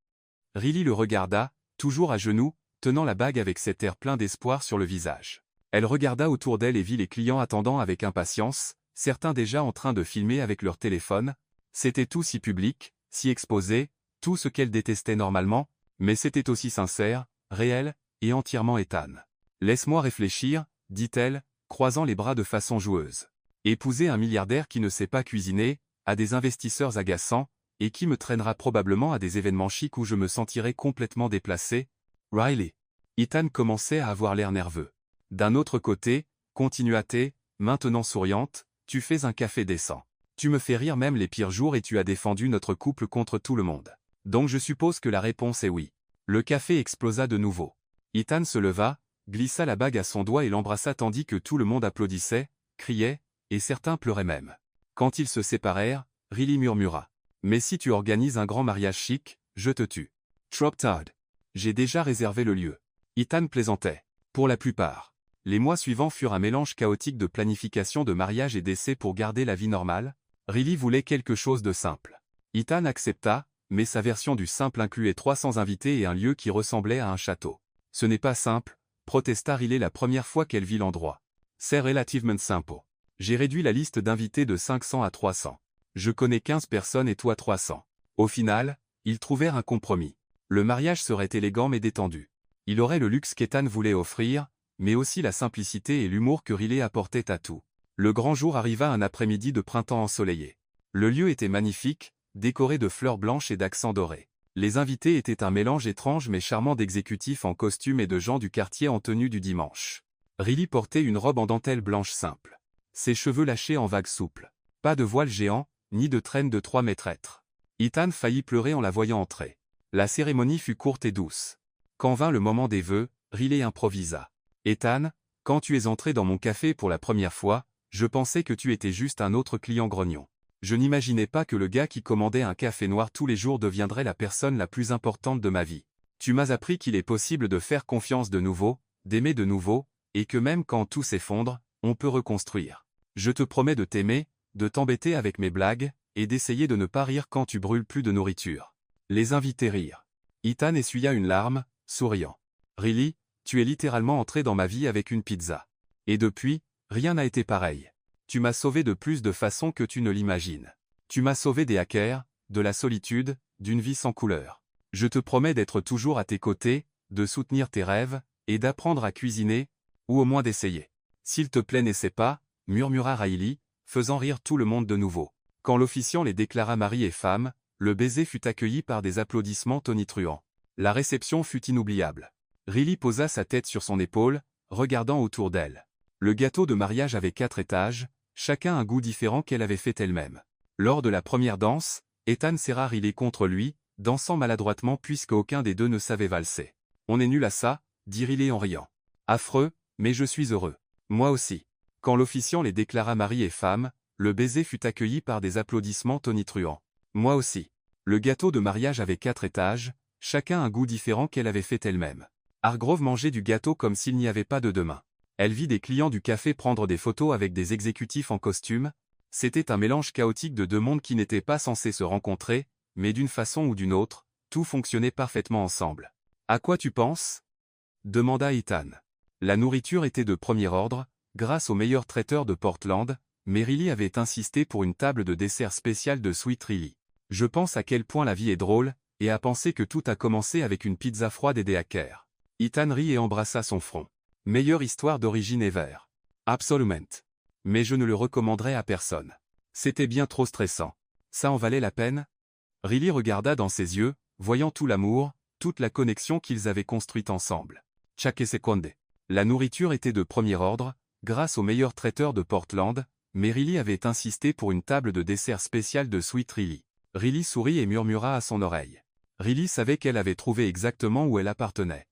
Riley le regarda, toujours à genoux, tenant la bague avec cet air plein d'espoir sur le visage. Elle regarda autour d'elle et vit les clients attendant avec impatience, certains déjà en train de filmer avec leur téléphone. C'était tout si public, si exposé, tout ce qu'elle détestait normalement, mais c'était aussi sincère, réel, et entièrement Ethan. « Laisse-moi réfléchir, dit-elle, croisant les bras de façon joueuse. Épouser un milliardaire qui ne sait pas cuisiner, à des investisseurs agaçants, et qui me traînera probablement à des événements chics où je me sentirai complètement déplacé. Riley. » Ethan commençait à avoir l'air nerveux. « D'un autre côté, continua-t-elle, maintenant souriante, tu fais un café décent. Tu me fais rire même les pires jours et tu as défendu notre couple contre tout le monde. Donc je suppose que la réponse est oui. » Le café explosa de nouveau. Ethan se leva, glissa la bague à son doigt et l'embrassa tandis que tout le monde applaudissait, criait, et certains pleuraient même. Quand ils se séparèrent, Riley murmura. « Mais si tu organises un grand mariage chic, je te tue. » Trop tard. J'ai déjà réservé le lieu. Ethan plaisantait. Pour la plupart. Les mois suivants furent un mélange chaotique de planification de mariage et d'essais pour garder la vie normale. Riley voulait quelque chose de simple. Ethan accepta, mais sa version du simple incluait 300 invités et un lieu qui ressemblait à un château. « Ce n'est pas simple, » protesta Riley la première fois qu'elle vit l'endroit. « C'est relativement simple. J'ai réduit la liste d'invités de 500 à 300. Je connais 15 personnes et toi 300. » Au final, ils trouvèrent un compromis. Le mariage serait élégant mais détendu. Il aurait le luxe qu'Ethan voulait offrir, mais aussi la simplicité et l'humour que Riley apportait à tout. Le grand jour arriva un après-midi de printemps ensoleillé. Le lieu était magnifique, décoré de fleurs blanches et d'accents dorés. Les invités étaient un mélange étrange mais charmant d'exécutifs en costume et de gens du quartier en tenue du dimanche. Riley portait une robe en dentelle blanche simple. Ses cheveux lâchés en vagues souples. Pas de voile géant, ni de traîne de 3 mètres. Ethan faillit pleurer en la voyant entrer. La cérémonie fut courte et douce. Quand vint le moment des vœux, Riley improvisa. « Ethan, quand tu es entré dans mon café pour la première fois, je pensais que tu étais juste un autre client grognon. Je n'imaginais pas que le gars qui commandait un café noir tous les jours deviendrait la personne la plus importante de ma vie. Tu m'as appris qu'il est possible de faire confiance de nouveau, d'aimer de nouveau, et que même quand tout s'effondre, on peut reconstruire. Je te promets de t'aimer, de t'embêter avec mes blagues, et d'essayer de ne pas rire quand tu brûles plus de nourriture. » Les invités rirent. Ethan essuya une larme, souriant. « Riley, tu es littéralement entré dans ma vie avec une pizza. Et depuis, rien n'a été pareil. Tu m'as sauvé de plus de façons que tu ne l'imagines. Tu m'as sauvé des hackers, de la solitude, d'une vie sans couleur. Je te promets d'être toujours à tes côtés, de soutenir tes rêves, et d'apprendre à cuisiner, ou au moins d'essayer. S'il te plaît n'essaie pas, » murmura Riley, faisant rire tout le monde de nouveau. Quand l'officiant les déclara mari et femme, le baiser fut accueilli par des applaudissements tonitruants. La réception fut inoubliable. Riley posa sa tête sur son épaule, regardant autour d'elle. Le gâteau de mariage avait 4 étages, chacun un goût différent qu'elle avait fait elle-même. Lors de la première danse, Ethan serra Riley contre lui, dansant maladroitement puisque aucun des deux ne savait valser. On est nul à ça, dit Riley en riant. Affreux, mais je suis heureux. Moi aussi. Quand l'officiant les déclara mari et femme, le baiser fut accueilli par des applaudissements tonitruants. Moi aussi. Le gâteau de mariage avait 4 étages, chacun un goût différent qu'elle avait fait elle-même. Hargrove mangeait du gâteau comme s'il n'y avait pas de demain. Elle vit des clients du café prendre des photos avec des exécutifs en costume. C'était un mélange chaotique de deux mondes qui n'étaient pas censés se rencontrer, mais d'une façon ou d'une autre, tout fonctionnait parfaitement ensemble. « À quoi tu penses ?» demanda Ethan. La nourriture était de premier ordre, grâce au meilleur traiteur de Portland, mais Riley avait insisté pour une table de dessert spéciale de Sweet Riley. Je pense à quel point la vie est drôle, et à penser que tout a commencé avec une pizza froide et des hackers. Ethan rit et embrassa son front. Meilleure histoire d'origine ever. Absolument. Mais je ne le recommanderais à personne. C'était bien trop stressant. Ça en valait la peine? Riley regarda dans ses yeux, voyant tout l'amour, toute la connexion qu'ils avaient construite ensemble. Chaque seconde. La nourriture était de premier ordre, grâce au meilleur traiteur de Portland, mais Riley avait insisté pour une table de dessert spéciale de Sweet Riley. Riley sourit et murmura à son oreille. Riley savait qu'elle avait trouvé exactement où elle appartenait.